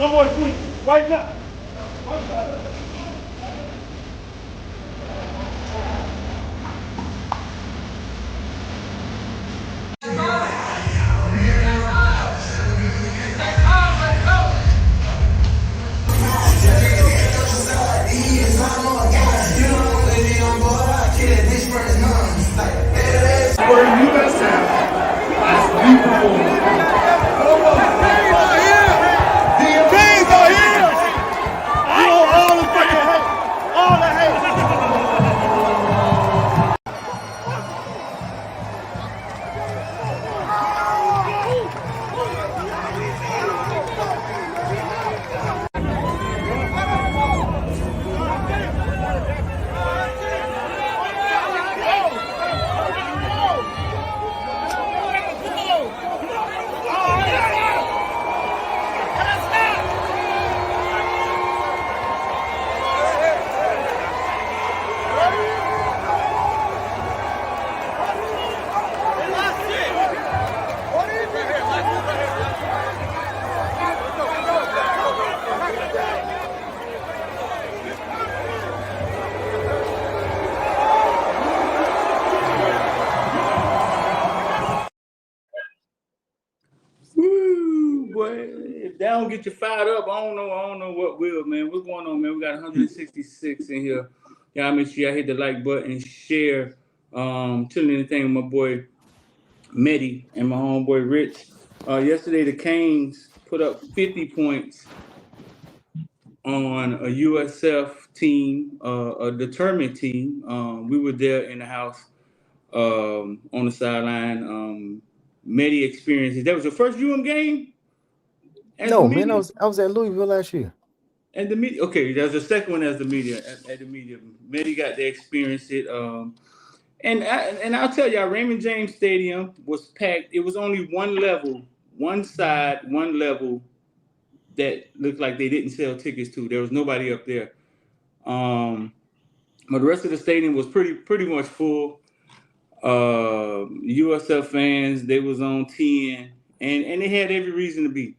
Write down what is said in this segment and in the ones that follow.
Homeboy, please, right now. For USF, as we perform. Kings are here! All the fucking hate! All the hate! Woo, boy. If that don't get you fired up, I don't know what will, man. What's going on, man? We got 166 in here. Y'all make sure y'all hit the like button and share. Chilling anything with my boy Medi and my homeboy Rich. Yesterday the Canes put up 50 points on a USF team, a determined team. We were there in the house on the sideline. Medi experiences. That was your first UM game? No, man, I was at Louisville last year. And the media, okay, there's a second one as the media at the media. Medi got to experience it. And I'll tell y'all, Raymond James Stadium was packed. It was only one level, one side, one level that looked like they didn't sell tickets to. There was nobody up there. But the rest of the stadium was pretty much full. USF fans, they was on 10, and they had every reason to be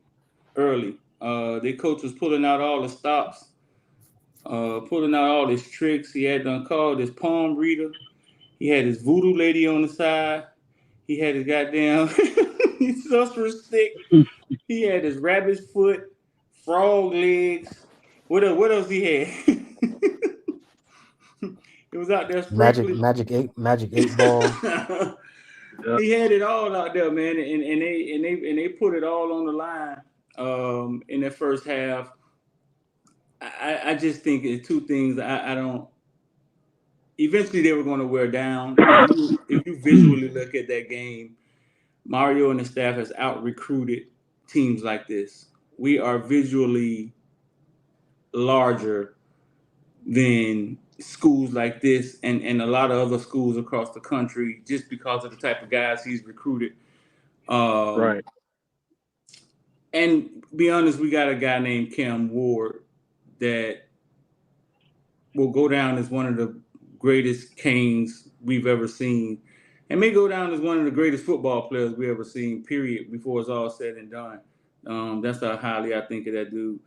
early. Their coach was pulling out all the stops, pulling out all his tricks. He had done called his palm reader. He had his voodoo lady on the side. He had his goddamn sorcerer's stick. He had his rabbit's foot, frog legs. What else he had? It was out there sprinkling. Magic eight ball. He had it all out there, man, and they put it all on the line in the first half. I just think it's two things. I don't. Eventually, they were going to wear down. If you visually look at that game, Mario and the staff has out-recruited teams like this. We are visually larger than schools like this and a lot of other schools across the country just because of the type of guys he's recruited. Right. And be honest, we got a guy named Cam Ward that will go down as one of the greatest Canes we've ever seen, and may go down as one of the greatest football players we ever seen, period, before it's all said and done. That's how highly I think of that dude.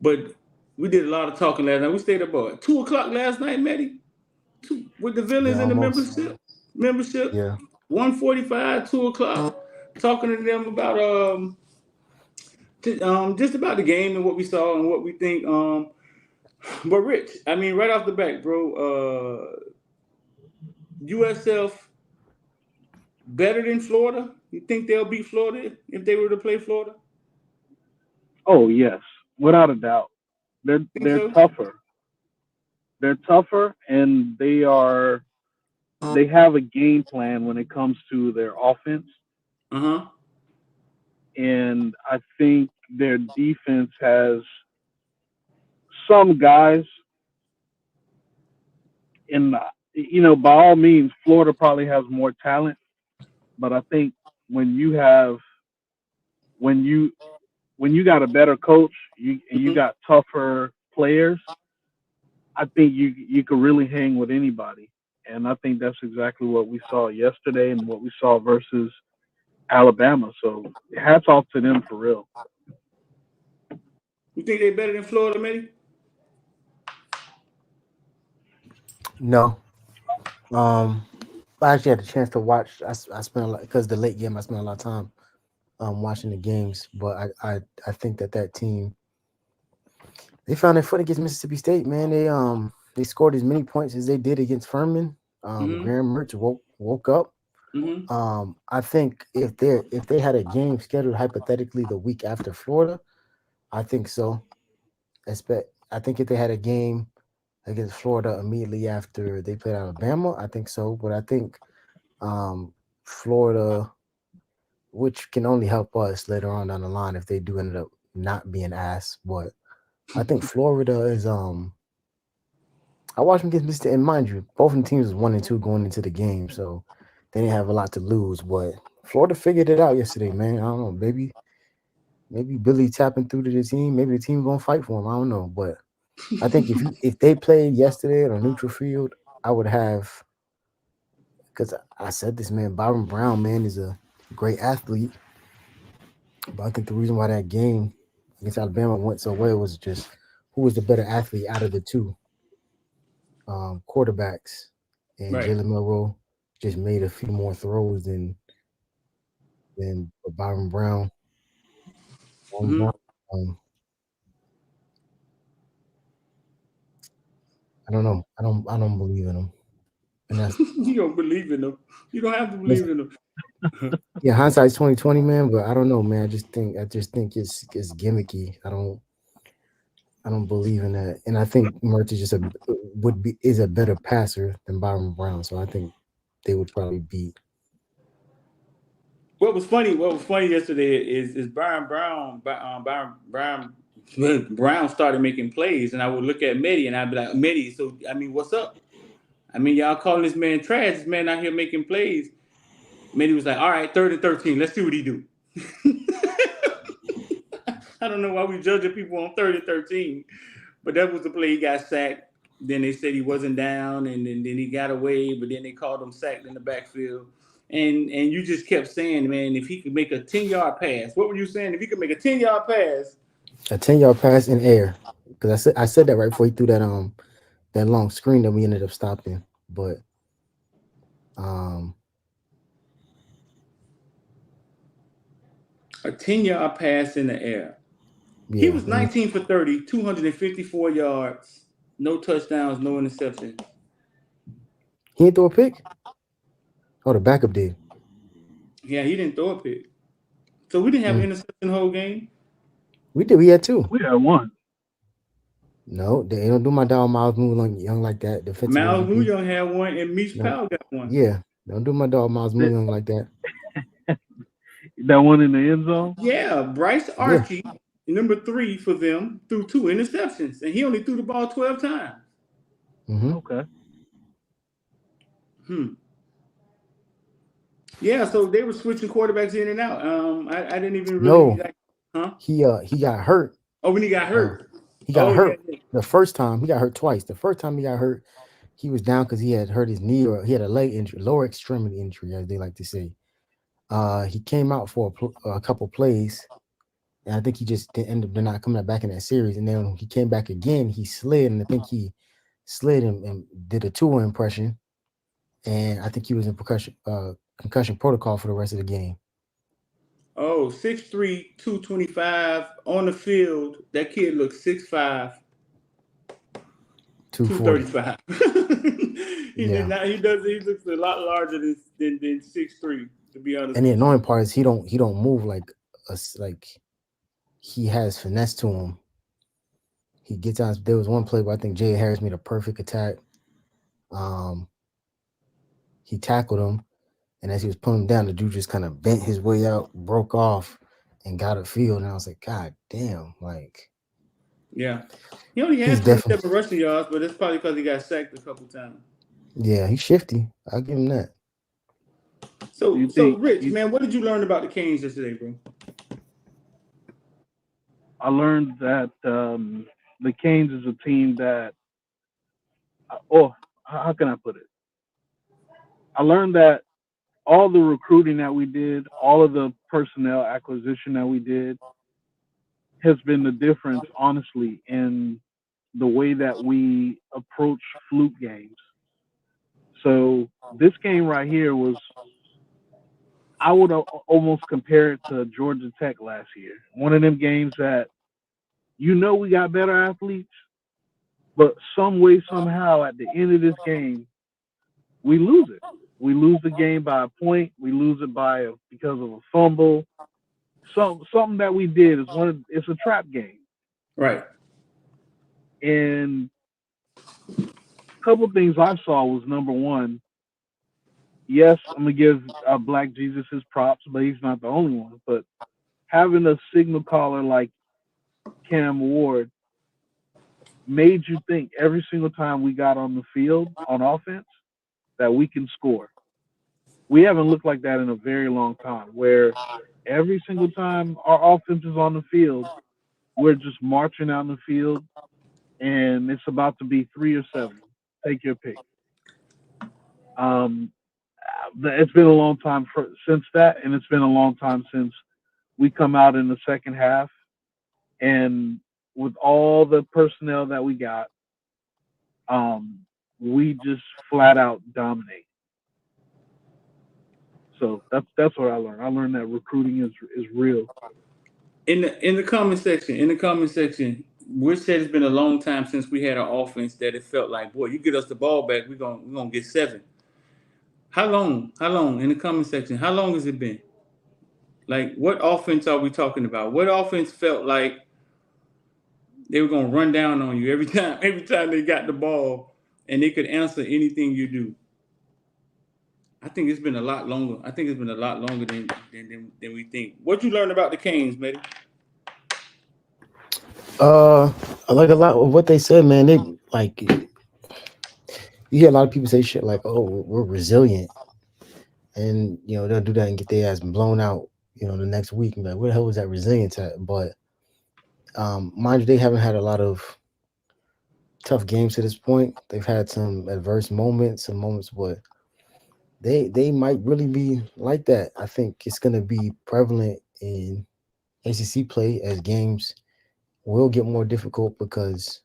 But we did a lot of talking last night. We stayed up about 2 o'clock last night, Medi, with the Villans in the membership. Yeah. 1:45, 2 o'clock, talking to them about just about the game and what we saw and what we think. But Rich, I mean, right off the bat, bro, USF better than Florida? You think they'll beat Florida if they were to play Florida? Oh yes, without a doubt. They're so? tougher. They're tougher, and they have a game plan when it comes to their offense. And I think their defense has some guys. And by all means, Florida probably has more talent, but I think when you got a better coach, you got tougher players, I think you could really hang with anybody. And I think that's exactly what we saw yesterday and what we saw versus Alabama. So hats off to them for real. You think they better than Florida, maybe? No. I actually had a chance to watch. I spent a lot because the late game. I spent a lot of time watching the games, but I think that team they found their foot against Mississippi State. Man, they scored as many points as they did against Furman. Mm-hmm. Graham Mertz woke up. Mm-hmm. I think if they had a game scheduled hypothetically the week after Florida, I think so. I think if they had a game against Florida immediately after they played Alabama, I think so. But I think Florida, which can only help us later on down the line if they do end up not being ass. But I think Florida is I watched them against Mississippi, and mind you, both of the teams was 1-2 going into the game, so they didn't have a lot to lose. But Florida figured it out yesterday, man. I don't know, maybe Billy tapping through to the team. Maybe the team gonna fight for him. I don't know, but I think if they played yesterday on a neutral field, I would have, because I said this, man. Byron Brown, man, is a great athlete, but I think the reason why that game against Alabama went so well was just who was the better athlete out of the two quarterbacks, and Right. Jalen Milroe just made a few more throws than Byron Brown. Byron Mm-hmm. Brown, um, I don't know. I don't believe in him, and You don't believe in them. You don't have to that's believe in them. yeah. Hindsight's 2020, man. But I don't know, man. I just think it's gimmicky. I don't believe in that, and I think Mertz is just is a better passer than Byron Brown. So I think they would probably beat. What was funny yesterday is Byron Brown started making plays, and I would look at Medi and I'd be like, Medi, so I mean, what's up? I mean, y'all calling this man trash? This man out here making plays. Medi was like, all right, 3rd and 13, let's see what he do. I don't know why we judging people on 3rd and 13, but that was the play. He got sacked. Then they said he wasn't down, and then he got away. But then they called him sacked in the backfield. And you just kept saying, man, if he could make a 10-yard pass, what were you saying? If he could make a 10-yard pass, A 10-yard pass in air, because I said that right before he threw that long screen that we ended up stopping. But um, a 10-yard pass in the air. He yeah, was and 19 for 30, 254 yards, no touchdowns, no interceptions. he didn't throw a pick. Oh, the backup did. Yeah, he didn't throw a pick. So we didn't have an Mm. interception the whole game. We did. We had two. We had one. No, they don't do my dog Miles Young like that. Defensive Miles MVP. Young had one, and Meach No, Powell got one. yeah, don't do my dog Miles That, Young like that. that one in the end zone. Yeah, Bryce Yeah. Archie, number 3 for them, threw 2 interceptions, and he only threw the ball 12 times. Mm-hmm. Okay. Hmm. Yeah, so they were switching quarterbacks in and out. I didn't even really No, like, huh? he got hurt. Oh, when he got Uh, hurt. he got Oh yeah, hurt the first time. He got hurt twice. The first time he got hurt, he was down because he had hurt his knee, or he had a leg injury, lower extremity injury, as they like to say. He came out for a couple plays, and I think he just ended up not coming back in that series. And then when he came back again, he slid, and I think he slid and did a Tua impression, and I think he was in concussion protocol for the rest of the game. Oh, 6'3", 225 on the field. That kid looks 6'5", 240. 235. He did Yeah. not. He does. He looks a lot larger than 6'3", to be honest And the with you. annoying part is he don't move like he has finesse to him. He gets on. There was one play where I think Jay Harris made a perfect attack. Um, he tackled him, and as he was pulling him down, the dude just kind of bent his way out, broke off, and got a field. And I was like, God damn! Like Yeah, he only he's had definitely 27 rushing yards, but it's probably because he got sacked a couple times. yeah, he's shifty. I'll give him that. Do So, you so think Rich, man, what did you learn about the Canes yesterday, bro? I learned that the Canes is a team that, how can I put it? I learned that all the recruiting that we did, all of the personnel acquisition that we did, has been the difference, honestly, in the way that we approach fluke games. So this game right here was, I would almost compare it to Georgia Tech last year. One of them games that we got better athletes, but some way, somehow, at the end of this game, we lose it. We lose the game by a point. We lose it because of a fumble. Something that we did is it's a trap game. Right. And a couple of things I saw was, number one, yes, I'm gonna give Black Jesus his props, but he's not the only one. But having a signal caller like Cam Ward made you think every single time we got on the field on offense that we can score. We haven't looked like that in a very long time, where every single time our offense is on the field, we're just marching out in the field, and it's about to be 3 or 7. Take your pick. It's been a long time since that, and it's been a long time since we come out in the second half, and with all the personnel that we got, we just flat out dominate. So that's what I learned. I learned that recruiting is real. In the comment section, we said it's been a long time since we had an offense that it felt like, boy, you get us the ball back, we're gonna get 7. How long? In the comment section, how long has it been? Like, what offense are we talking about? What offense felt like they were gonna run down on you every time they got the ball and they could answer anything you do? I think it's been a lot longer. I think it's been a lot longer than we think. What you learned about the Canes, Matty? I like a lot of what they said, man. They like you hear a lot of people say shit like, "Oh, we're resilient," and they'll do that and get their ass blown out, the next week. And be like, where the hell was that resilience at? But mind you, they haven't had a lot of tough games to this point. They've had some adverse moments, but they might really be like that. I think it's going to be prevalent in ACC play as games will get more difficult because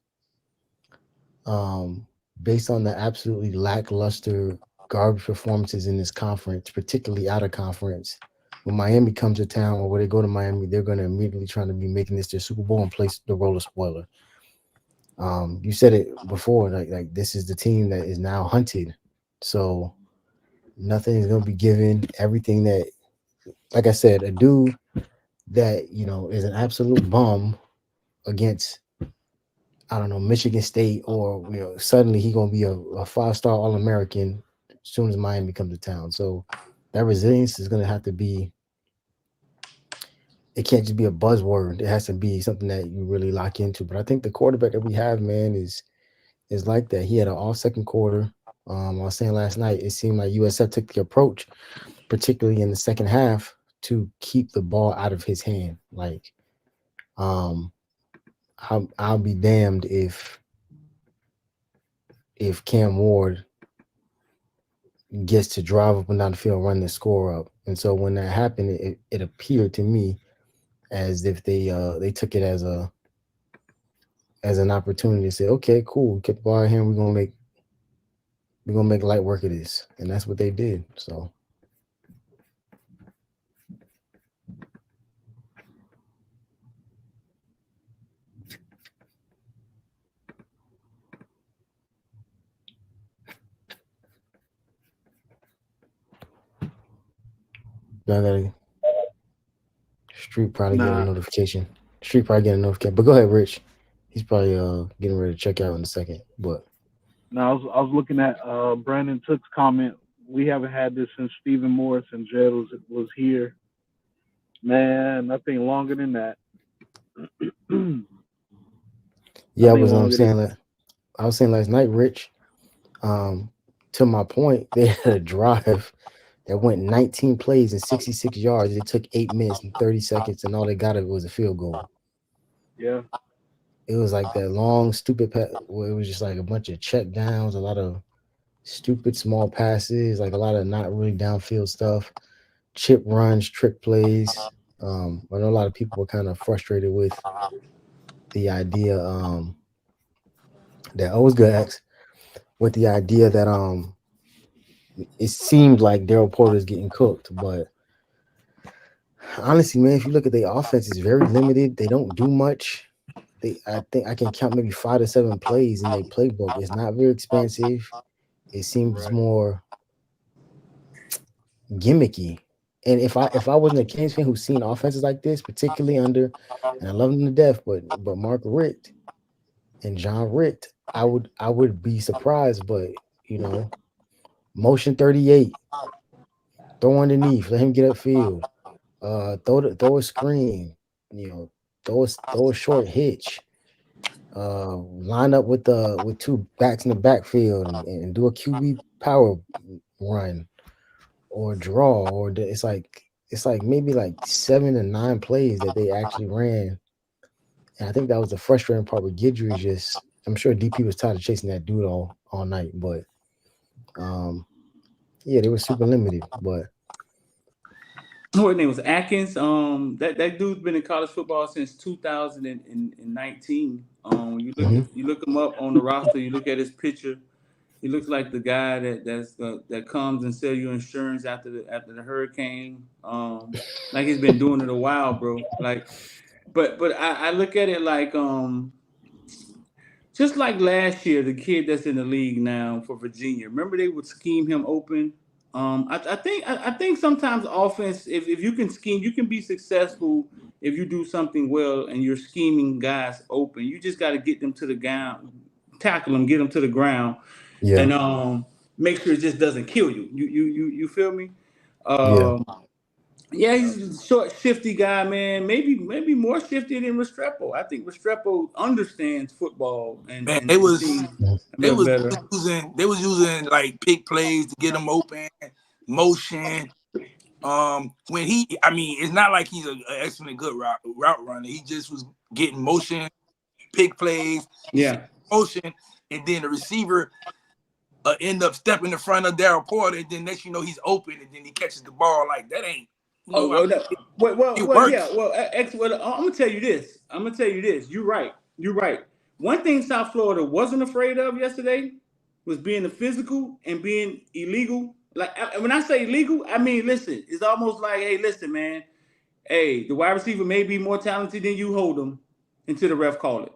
based on the absolutely lackluster garbage performances in this conference, particularly out of conference, when Miami comes to town or when they go to Miami, they're going to immediately try to be making this their Super Bowl and place the role of spoiler. You said it before, like this is the team that is now hunted. So nothing is going to be given. Everything that, like I said, a dude that, is an absolute bum against, I don't know, Michigan State, or, suddenly he going to be a 5-star All-American as soon as Miami comes to town. So that resilience is going to have to be, it can't just be a buzzword. It has to be something that you really lock into. But I think the quarterback that we have, man, is like that. He had an all second quarter. I was saying last night, it seemed like USF took the approach, particularly in the second half, to keep the ball out of his hand. Like, I'll be damned if Cam Ward gets to drive up and down the field, run the score up. And so when that happened, it appeared to me as if they took it as an opportunity to say, okay, cool, get the ball in here, we're gonna make light work of this. And that's what they did. So now that Street probably get a notification. But go ahead, Rich. He's probably getting ready to check out in a second. But now I was looking at Brandon Took's comment. We haven't had this since Stephen Morris and Jed was here. Man, nothing longer than that. yeah, I was saying last night, Rich. To my point, they had a drive that went 19 plays and 66 yards. It took 8 minutes and 30 seconds, and all they got was a field goal. Yeah. It was like that long, stupid pass where it was just like a bunch of check downs, a lot of stupid small passes, like a lot of not really downfield stuff, chip runs, trick plays. I know a lot of people were kind of frustrated with the idea that was good X with the idea that it seemed like Daryl Porter's getting cooked, but honestly, man, if you look at their offense, it's very limited. They don't do much. I think I can count maybe 5 to 7 plays in their playbook. It's not very expansive. It seems more gimmicky. And if I wasn't a Kings fan who's seen offenses like this, particularly under, and I love them to death, but Mark Richt and John Richt, I would be surprised. But motion 38, throw underneath, let him get upfield, throw a screen, throw a short hitch, line up with two backs in the backfield and do a QB power run or draw it's like maybe like 7 to 9 plays that they actually ran. And I think that was the frustrating part with Gidry. Just I'm sure DP was tired of chasing that dude all night, but yeah, they were super limited. But His name was Atkins. That dude's been in college football since 2019. mhm. You look him up on the roster. You look at his picture. He looks like the guy that comes and sell you insurance after the hurricane. Like he's been doing it a while, bro. Like, but I look at it like just like last year, the kid that's in the league now for Virginia. Remember they would scheme him open. I think sometimes offense, if you can scheme, you can be successful if you do something well and you're scheming guys open. You just got to get them to the ground, tackle them, get them to the ground, Yeah, and make sure it just doesn't kill you. You feel me? yeah. Um, yeah, he's a short, shifty guy, man. Maybe more shifty than Restrepo. I think Restrepo understands football Man, and sees a they little was better. using like pick plays to get him open, motion. When I mean, it's not like he's an excellent good route runner. He just was getting motion, pick plays. You see Yeah. motion, and then the receiver end up stepping in front of Daryl Porter, and then next you know he's open, and then he catches the ball. Like that ain't, Oh I well, no. mean, it Well, yeah. works. Well, I'm gonna tell you this. I'm gonna tell you this. You're right. You're right. One thing South Florida wasn't afraid of yesterday was being the physical and being illegal. Like when I say illegal, I mean listen. It's almost like, hey, listen, man. Hey, the wide receiver may be more talented than you hold him until the ref call it.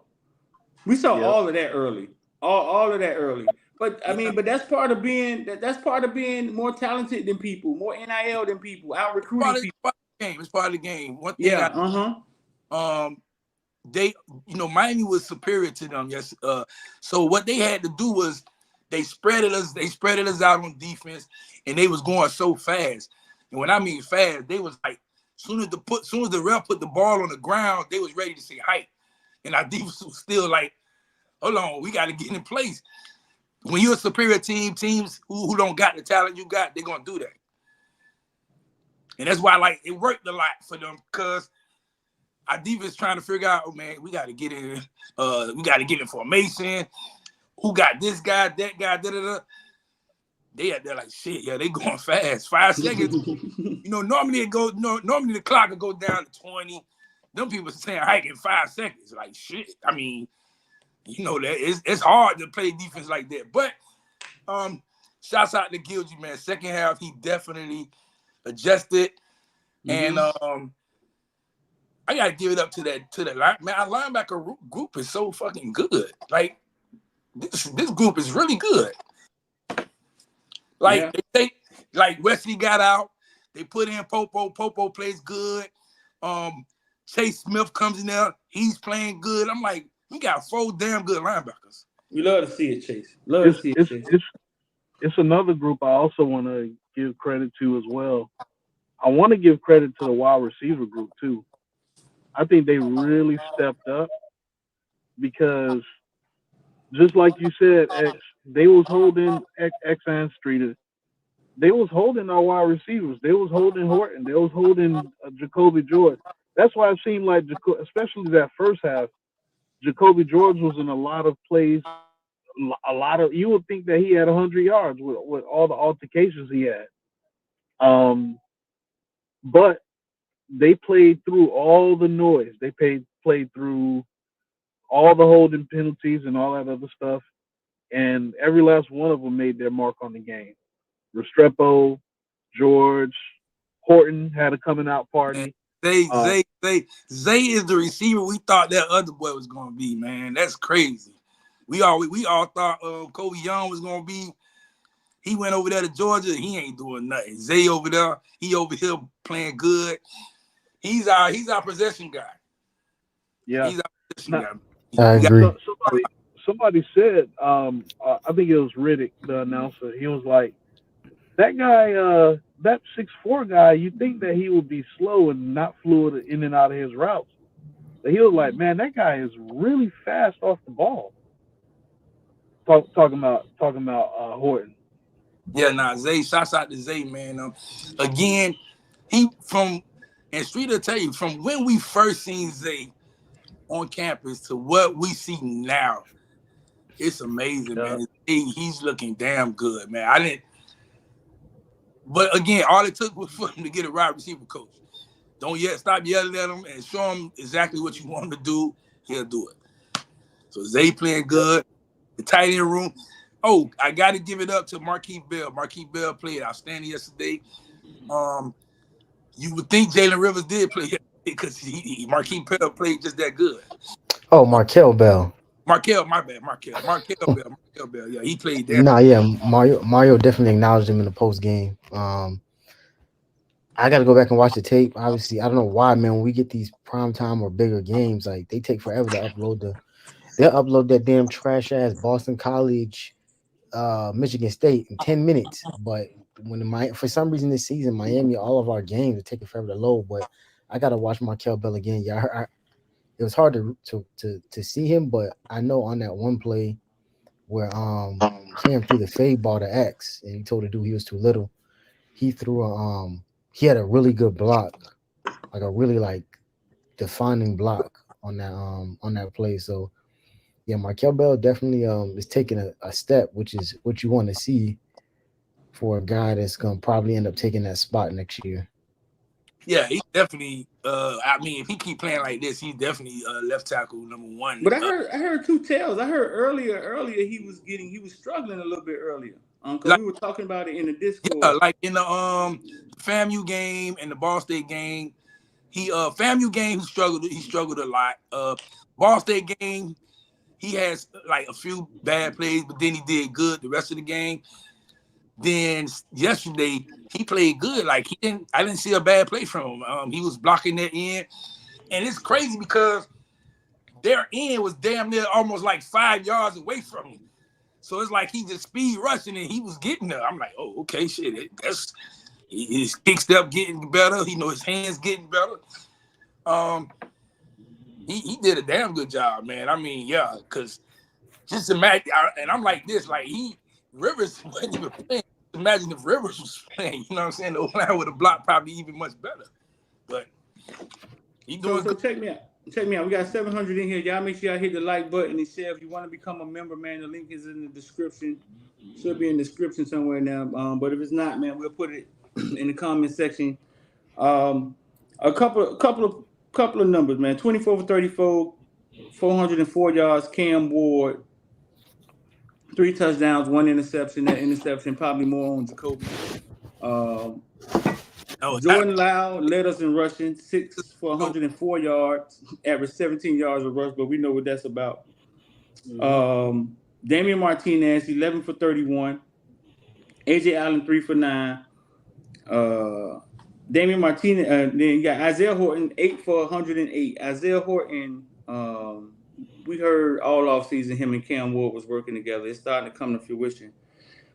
We saw Yep. all of that early. All of that early. But I Yeah, mean, but that's part of being more talented than people, more NIL than people, out recruiting people. part of the game. It's part of the game. One thing Yeah, uh-huh. um they Miami was superior to them. Yes. So what they had to do was they spreaded us out on defense, and they was going so fast. And when I mean fast, they was like soon as the ref put the ball on the ground, they was ready to say height. And our defense was still like, hold on, we got to get in place. When you're a superior team, teams who don't got the talent you got, they're gonna do that. And that's why like it worked a lot for them because our defense trying to figure out, oh man, we got to get in. We got to get in formation. Who got this guy, that guy, da da da. They're like shit. Yeah, they going fast. 5 seconds. Normally it go. No, normally the clock will go down to 20. Them people saying hike in 5 seconds. Like shit. I mean, that it's hard to play defense like that. But shouts out to Gilgy, man. Second half, he definitely adjusted, and I gotta give it up to that line. Man, our linebacker group is so fucking good. Like this group is really good. Like Yeah. like Wesley got out. They put in Popo. Popo plays good. Chase Smith comes in there. He's playing good. I'm like, we got 4 damn good linebackers. We love to see it, Chase. Love It's to see it, it's Chase. it's it's another group I also want to give credit to as well. I want to give credit to the wide receiver group too. I think they really stepped up because just like you said, X, they was holding X and Streeter. They was holding our wide receivers. They was holding Horton. They was holding Jacoby George. That's why it seemed like, especially that first half, Jacoby George was in a lot of plays. You would think that he had 100 yards with all the altercations he had. But they played through all the noise. They played through all the holding penalties and all that other stuff, and every last one of them made their mark on the game. Restrepo, George, Horton had a coming out party. Zay is the receiver we thought that other boy was gonna be, man. That's crazy. We all thought Kobe Young was gonna be. He went over there to Georgia. He ain't doing nothing. Zay over there. He over here playing good. He's our possession guy. Yeah, he's our possession guy. I agree. Somebody said, I think it was Riddick, the announcer. He was like, that guy, that 6'4" guy, you think that he would be slow and not fluid in and out of his routes. But he was like, man, that guy is really fast off the ball. Talking about Horton. Yeah, Zay, shouts out to Zay, man. Again, and Street will tell you, from when we first seen Zay on campus to what we see now, it's amazing, man. He's looking damn good, man. But again, all it took was for him to get a wide receiver coach. Stop yelling at him and show him exactly what you want him to do. He'll do it. So Zay playing good. The tight end room. Oh, I got to give it up to Marquise Bell. Marquise Bell played outstanding yesterday. You would think Jalen Rivers did play because Marquise Bell played just that good. Oh, Markel Bell. Markel Bell. Yeah, he played that. Nah, yeah, Mario definitely acknowledged him in the post game. I got to go back and watch the tape. Obviously, I don't know why, man. When we get these primetime or bigger games, like they take forever to upload they'll upload that damn trash ass Boston College, Michigan State in 10 minutes. But for some reason this season, Miami, all of our games are taking forever to load. But I got to watch Markel Bell again. Yeah, it was hard to see him, but I know on that one play where Cam threw the fade ball to X and he told the dude he was too little. He threw he had a really good block, like a really defining block on that play. So yeah, Markel Bell definitely is taking a step, which is what you want to see for a guy that's gonna probably end up taking that spot next year. Yeah, he definitely. I mean, if he keep playing like this, he's definitely left tackle number one. But I heard two tales. I heard earlier he was struggling a little bit earlier. Because we were talking about it in the Discord. Yeah, like in the FAMU game and the Ball State game. FAMU game he struggled a lot. Ball State game, he has like a few bad plays, but then he did good the rest of the game. Then yesterday he played good. Like I didn't see a bad play from him. He was blocking their end, and it's crazy because their end was damn near almost like 5 yards away from him. So it's like he just speed rushing and he was getting there. I'm like, oh, okay, shit. His kick step getting better. His hands getting better. He did a damn good job, man. I mean, yeah, because just imagine, and I'm like this, like Rivers wasn't even playing. Imagine if Rivers was playing, you know what I'm saying? The O-line would have blocked probably even much better. But he doing so good. check me out. We got 700 in here. Y'all make sure y'all hit the like button and share. If you want to become a member, man, the link is in the description. Should be in the description somewhere now. But if it's not, man, we'll put it in the comment section. A couple of numbers, man. 24 for 34, 404 yards. Cam Ward, 3 touchdowns, 1 interception. That interception probably more on Jacoby. Jordan Lau led us in rushing, 6 for 104 yards, average 17 yards a rush, but we know what that's about. Damian Martinez, 11 for 31. AJ Allen, 3 for 9. Damian Martinez, then you got Isaiah Horton, 8 for 108. Isaiah Horton, we heard all offseason him and Cam Ward was working together. It's starting to come to fruition.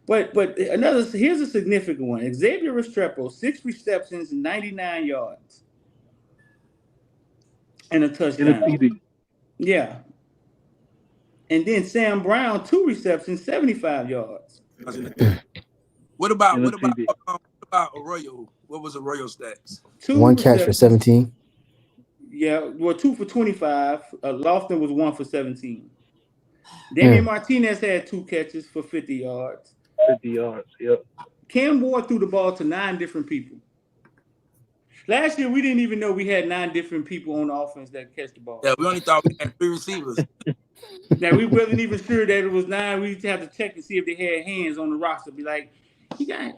But here's a significant one. Xavier Restrepo, 6 receptions, 99 yards, and a touchdown. Yeah. And then Sam Brown, 2 receptions, 75 yards. What about Arroyo? What was Arroyo's stats? 1 catch for 17. Yeah, well, 2 for 25. Lofton was 1 for 17. Damian Martinez had 2 catches for 50 yards. 50 yards, yep. Cam Ward threw the ball to 9 different people. Last year we didn't even know we had 9 different people on the offense that catch the ball. Yeah, we only thought we had 3 receivers. Now we wasn't even sure that it was 9. We used to have to check and see if they had hands on the roster. Be like, he got,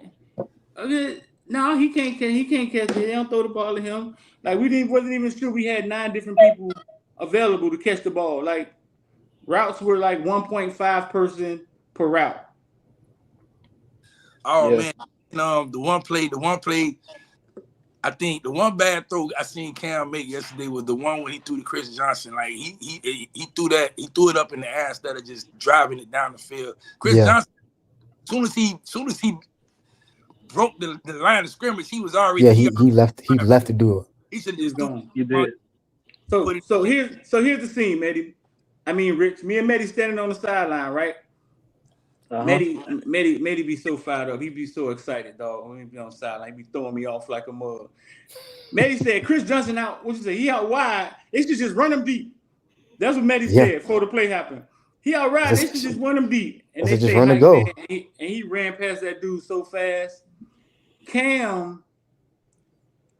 okay, no, he can't catch. He can't catch it. They don't throw the ball to him. Like wasn't even sure we had 9 different people available to catch the ball. Like routes were like 1.5 person per route. Oh man, the one play. I think the one bad throw I seen Cam make yesterday was the one when he threw to Chris Johnson. Like he threw it up in the air instead of just driving it down the field. Chris Johnson, soon as he broke the line of scrimmage, he was already he left to do it. He should have just gone. You did. So here's the scene, Mehdi. I mean, Rich. Me and Mehdi standing on the sideline, right? Mehdi be so fired up. He be so excited, dog. When he be on the sideline, he be throwing me off like a mug. Mehdi said, Chris Johnson out. What you say? He out wide. They should just run him deep. That's what Mehdi said before the play happened. He out wide. They should just run him deep. And they just run and go. And he ran past that dude so fast. Cam,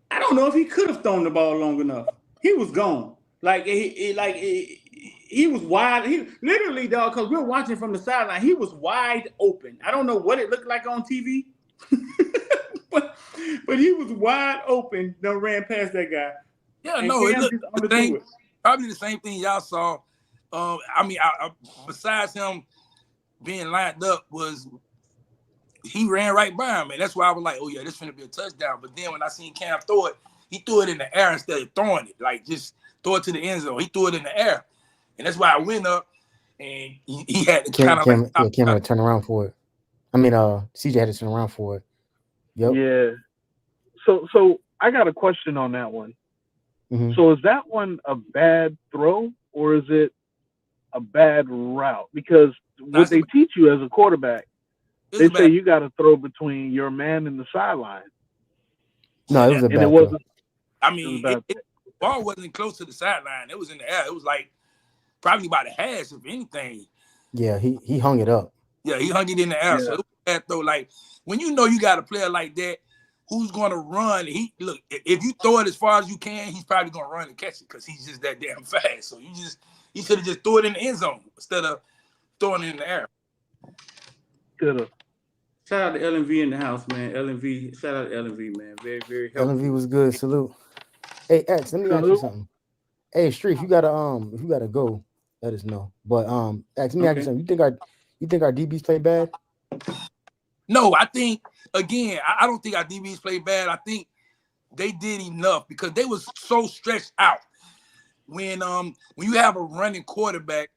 I don't know if he could have thrown the ball long enough. He was gone. He was wide. He literally, dog, because we were watching from the sideline. He was wide open. I don't know what it looked like on TV, but he was wide open. Done ran past that guy. Yeah, no, it looked probably the same thing y'all saw. Besides him being lined up, was he ran right by him, man. That's why I was like, oh yeah, this finna be a touchdown. But then when I seen Cam throw it, he threw it in the air instead of throwing it. Like just throw it to the end zone. He threw it in the air. And that's why I went up and he had to kind of Cam had to turn around for it. I mean, CJ had to turn around for it. Yep. Yeah. So I got a question on that one. Mm-hmm. So is that one a bad throw or is it a bad route? Because what they teach you as a quarterback, they say you got to throw between your man and the sideline. No, it was a bad throw. I mean, the ball wasn't close to the sideline. It was in the air. It was like probably by the hash, if anything. Yeah, he hung it up. Yeah, he hung it in the air. Yeah. So it was a bad throw. Like when you know you got a player like that who's going to run, if you throw it as far as you can, he's probably going to run and catch it because he's just that damn fast. So you should have just threw it in the end zone instead of throwing it in the air. Good. Shout out to LNV in the house, man. LNV, shout out to LNV, man. Very, very helpful. LNV was good. Salute. Hey, X, let me ask you something. Hey, Street, if you gotta go, let us know. But X, let me ask you something. You think our DBs play bad? No, I think again, I don't think our DBs play bad. I think they did enough because they was so stretched out. When you have a running quarterback,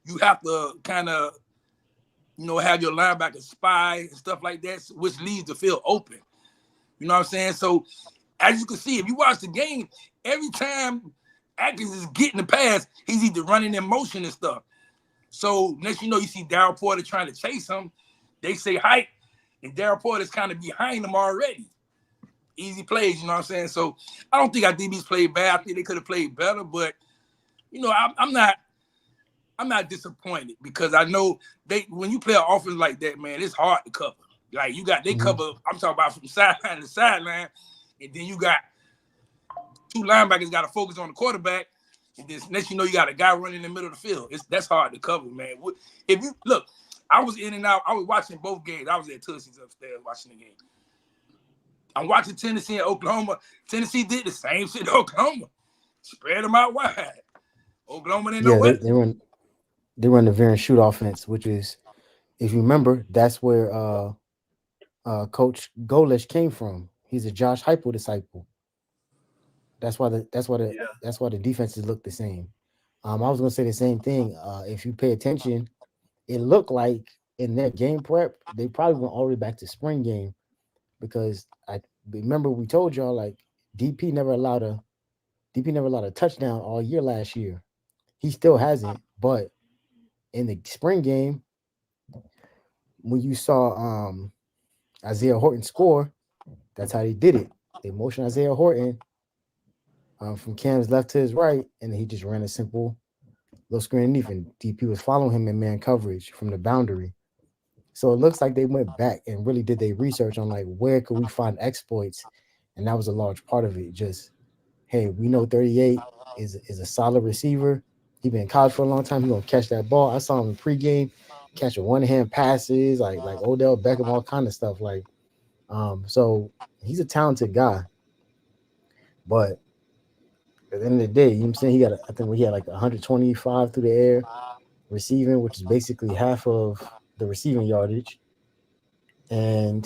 you have to kind of have your linebacker spy and stuff like that, which leaves the field open. You know what I'm saying? So as you can see, if you watch the game, every time Atkins is getting the pass, he's either running in motion and stuff. So next you see Darryl Porter trying to chase him. They say height, and Darryl Porter's kind of behind him already. Easy plays, you know what I'm saying? So I don't think our DBs played bad. I think they could have played better, but I'm not disappointed because I know when you play an offense like that, man, it's hard to cover. Like they cover, I'm talking about from sideline to sideline, and then you got 2 linebackers got to focus on the quarterback, and then next you got a guy running in the middle of the field. That's hard to cover, man. If you look, I was in and out. I was watching both games. I was at Tussie's upstairs watching the game. I'm watching Tennessee and Oklahoma. Tennessee did the same shit to Oklahoma. Spread them out wide. Oklahoma didn't know what. They run the veer and shoot offense, which is, if you remember, that's where Coach Golish came from. He's a Josh Heupel disciple. That's why the defenses look the same. I was gonna say the same thing. If you pay attention, it looked like in their game prep, they probably went all the way back to spring game because I remember we told y'all like DP never allowed a touchdown all year last year. He still hasn't, but in the spring game, when you saw Isaiah Horton score, that's how they did it. They motioned Isaiah Horton from Cam's left to his right, and then he just ran a simple little screen underneath, and DP was following him in man coverage from the boundary. So it looks like they went back and really did their research on like where could we find exploits and that was a large part of it. Just, hey, we know 38 is a solid receiver. He been in college for a long time. He gonna catch that ball. I saw him in pregame catching one-hand passes, like Odell Beckham, all kind of stuff. Like, so he's a talented guy. But at the end of the day, you know what I'm saying? I think he had like 125 through the air receiving, which is basically half of the receiving yardage. And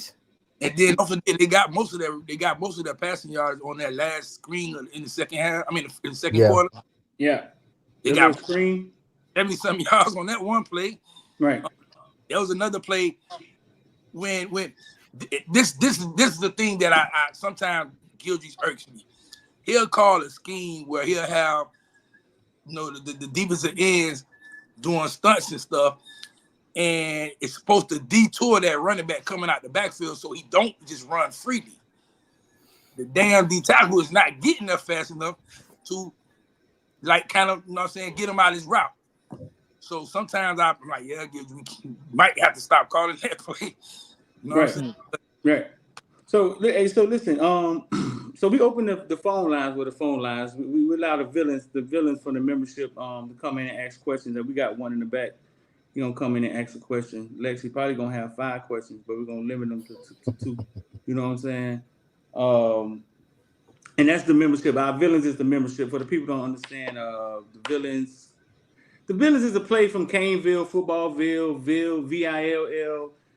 then don't forget they got most of their passing yards on that last screen in the second half. I mean, in the second quarter. Yeah. They got screen 70-some yards on that one play. Right. There was another play when this is the thing that I sometimes Gilgeous irks me. He'll call a scheme where he'll have the defensive ends doing stunts and stuff, and it's supposed to detour that running back coming out the backfield so he don't just run freely. The damn D tackle is not getting there fast enough to kind of, get him out of his route. So sometimes I'm like, yeah, we might have to stop calling that play. You know what I'm saying? Right. So listen, so we opened up the phone lines with the phone lines. We allow the villains from the membership to come in and ask questions. And we got one in the back. He gonna come in and ask a question. Lexi probably gonna have 5 questions, but we're gonna limit them to 2. You know what I'm saying? And that's the membership. Our villains is the membership. For the people who don't understand, the villains. The villains is a play from Caneville, Footballville, Vill.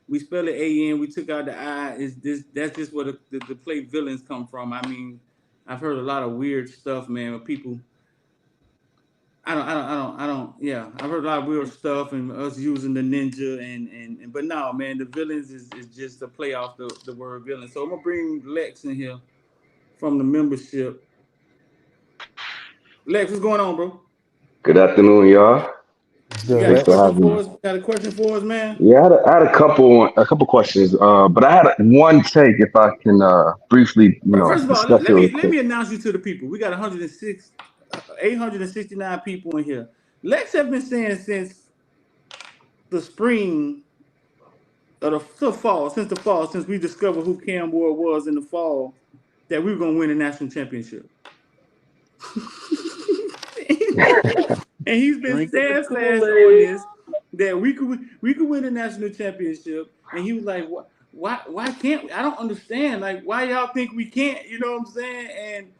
We spell it A-N. We took out the I. That's just where the play villains come from. I mean, I've heard a lot of weird stuff, man. With people. Yeah, I've heard a lot of weird stuff and us using the ninja but no, man, the villains is just a play off the word villain. So I'm gonna bring Lex in here from the membership. Lex, what's going on, bro? Good afternoon, y'all. You got a question for us? Got a question for us, man? Yeah, I had a couple questions, but I had one take if I can briefly, First of all, discuss it real quick. let me announce you to the people. We got 869 people in here. Lex have been saying since the spring or the fall, since we discovered who Cam Ward was in the fall, that we were gonna win a national championship. And he's been steadfast on this, that we could win a national championship. And he was like, why can't we? I don't understand. Like, why y'all think we can't? You know what I'm saying? And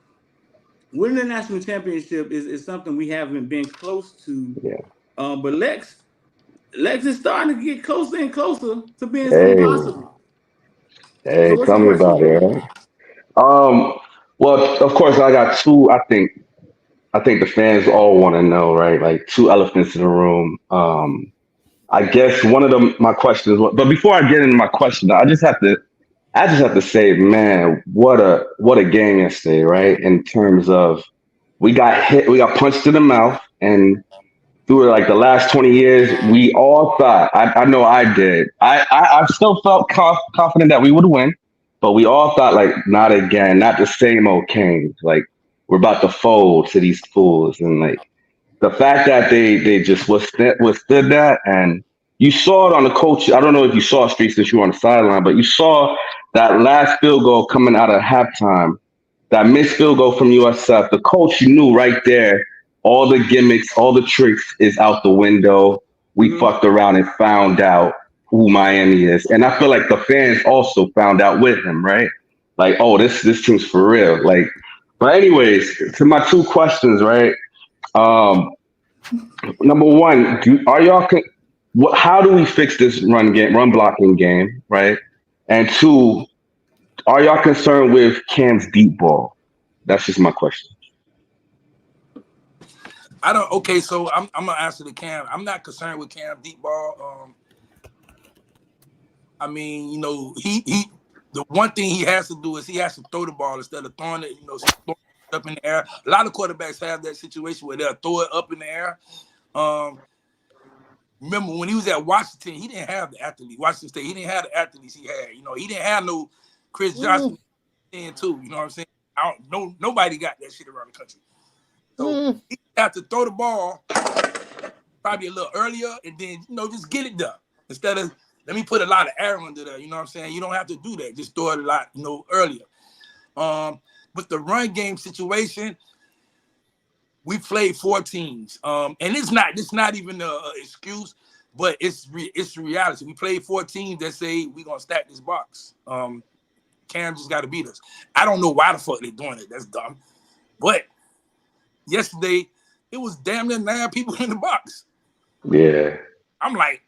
winning a national championship is something we haven't been close to. Yeah. But Lex is starting to get closer and closer to being something possible. Hey, so tell me about it, right? Well, of course, I got 2. I think the fans all want to know, right? Like 2 elephants in the room. I guess one of them, my question is, but before I get into my question, I just have to say, man, what a game yesterday, right? In terms of we got punched in the mouth, and through like the last 20 years, we all thought, I know I did. I still felt confident that we would win, but we all thought like, not again, not the same old Canes. Like, we're about to fold to these fools. And like the fact that they just withstood that, and you saw it on the coach. I don't know if you saw Street since you were on the sideline, but you saw that last field goal coming out of halftime, that missed field goal from USF. The coach, you knew right there, all the gimmicks, all the tricks is out the window. We fucked around and found out who Miami is. And I feel like the fans also found out with him, right? Like, oh, this team's for real. Like, but anyways, to my 2 questions, right? Number one, how do we fix this run blocking game, right? And 2, are y'all concerned with Cam's deep ball? That's just my question. Okay, so I'm gonna answer the Cam. I'm not concerned with Cam deep ball. I mean, he the one thing he has to do is he has to throw the ball instead of throwing it, throwing it up in the air. A lot of quarterbacks have that situation where they'll throw it up in the air. Remember when he was at Washington, he didn't have the athletes. Washington State, he didn't have the athletes he had. He didn't have no Chris Johnson in too. You know what I'm saying? Nobody got that shit around the country. So he have to throw the ball probably a little earlier and then, just get it done. Instead of, let me put a lot of air under there. You know what I'm saying? You don't have to do that. Just throw it a lot, earlier. With the run game situation, we played 4 teams. And it's not even an excuse, but it's the reality. We played 4 teams that say we're gonna stack this box. Cam just got to beat us. I don't know why the fuck they're doing it. That's dumb. But yesterday, it was damn near 9 people in the box. Yeah. I'm like,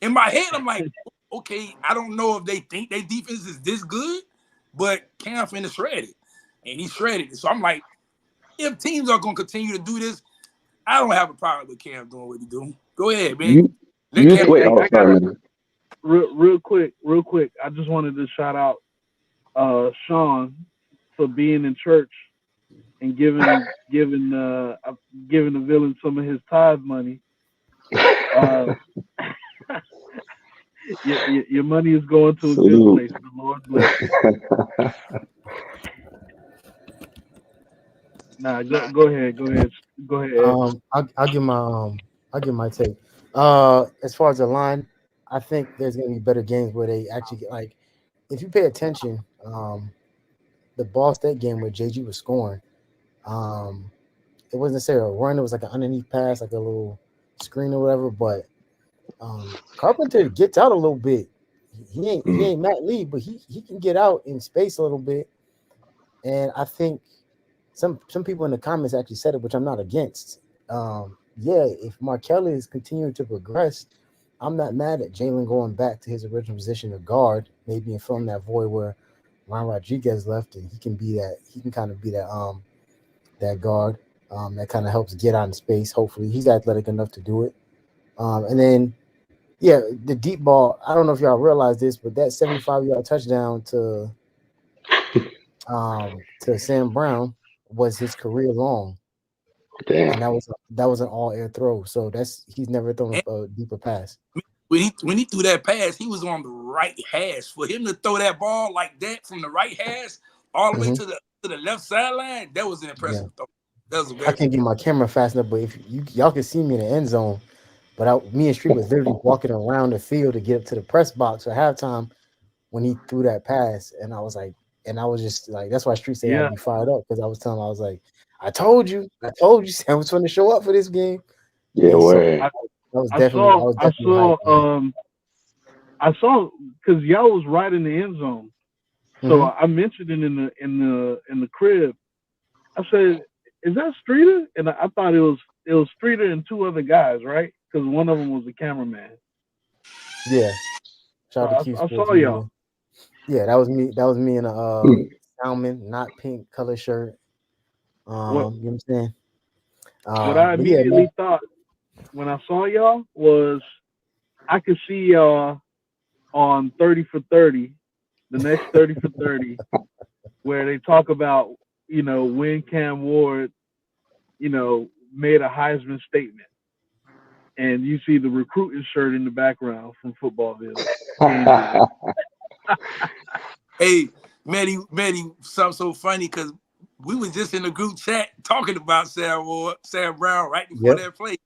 in my head, I'm like, okay, I don't know if they think their defense is this good, but Cam finna shred it. And he shredded it. So I'm like, if teams are going to continue to do this, I don't have a problem with Cam doing what he do. Go ahead, man. Wait, oh, sorry, man. Real quick. I just wanted to shout out Sean for being in church and giving the villain some of his tithe money. Your money is going to a good place. The Lord bless you. Nah, go ahead. I'll give my take. As far as the line, I think there's gonna be better games where they actually get, like, if you pay attention, the Ball State game where JG was scoring, it wasn't necessarily a run, it was like an underneath pass, like a little screen or whatever, but Carpenter gets out a little bit. He ain't Matt Lee, but he can get out in space a little bit. And I think some people in the comments actually said it, which I'm not against. If Markelle is continuing to progress, I'm not mad at Jalen going back to his original position of guard, maybe and filling that void where Ron Rodriguez left, and he can kind of be that that guard that kind of helps get out in space. Hopefully, he's athletic enough to do it. And then, the deep ball. I don't know if y'all realize this, but that 75-yard touchdown to Sam Brown was his career long. Damn. And that was an all-air throw. So he's never thrown a deeper pass. When he threw that pass, he was on the right hash. For him to throw that ball like that from the right hash all the way to the left sideline, that was an impressive throw. That was I can't get my camera fast enough, but if y'all can see me in the end zone, but me and Street was literally walking around the field to get up to the press box for halftime when he threw that pass, and I was just like, that's why Street said I'd be fired up, because I was telling him, I was like, I told you, Sam was going to show up for this game. Yeah, I saw because y'all was right in the end zone, so I mentioned it in the crib. I said, "Is that Streeter?" And I thought it was Streeter and 2 other guys, right? Because one of them was the cameraman. Yeah, shout out to Q I Sports saw Media. y'all. Yeah, that was me. That was me in a salmon, not pink color shirt. You know what I'm saying? What I immediately thought when I saw y'all was I could see y'all on 30 for 30, the next 30 for 30, where they talk about, when Cam Ward, made a Heisman statement. And you see the recruiting shirt in the background from Footballville. Hey, Maddie, something so funny because we was just in the group chat talking about Sam Brown right before that play.